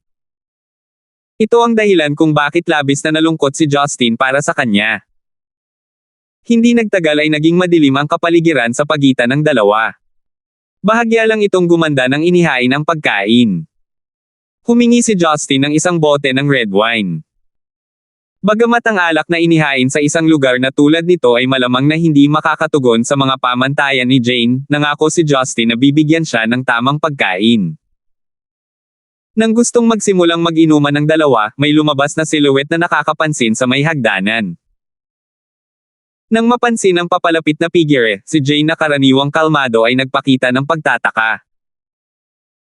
Ito ang dahilan kung bakit labis na nalungkot si Justin para sa kanya. Hindi nagtagal ay naging madilim ang kapaligiran sa pagitan ng dalawa. Bahagya lang itong gumanda ng inihain ang pagkain. Humingi si Justin ng isang bote ng red wine. Bagamat ang alak na inihain sa isang lugar na tulad nito ay malamang na hindi makakatugon sa mga pamantayan ni Jane, nangako si Justin na bibigyan siya ng tamang pagkain. Nang gustong magsimulang mag-inuman ng dalawa, may lumabas na silhouette na nakakapansin sa may hagdanan. Nang mapansin ang papalapit na figure, si Jane na karaniwang kalmado ay nagpakita ng pagtataka.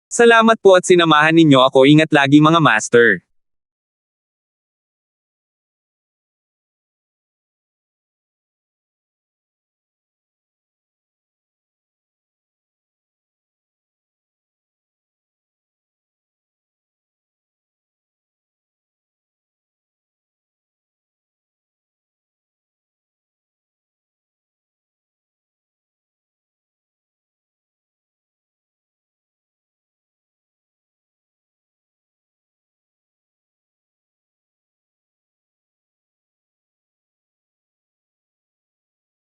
Salamat po at sinamahan ninyo ako, ingat lagi mga master.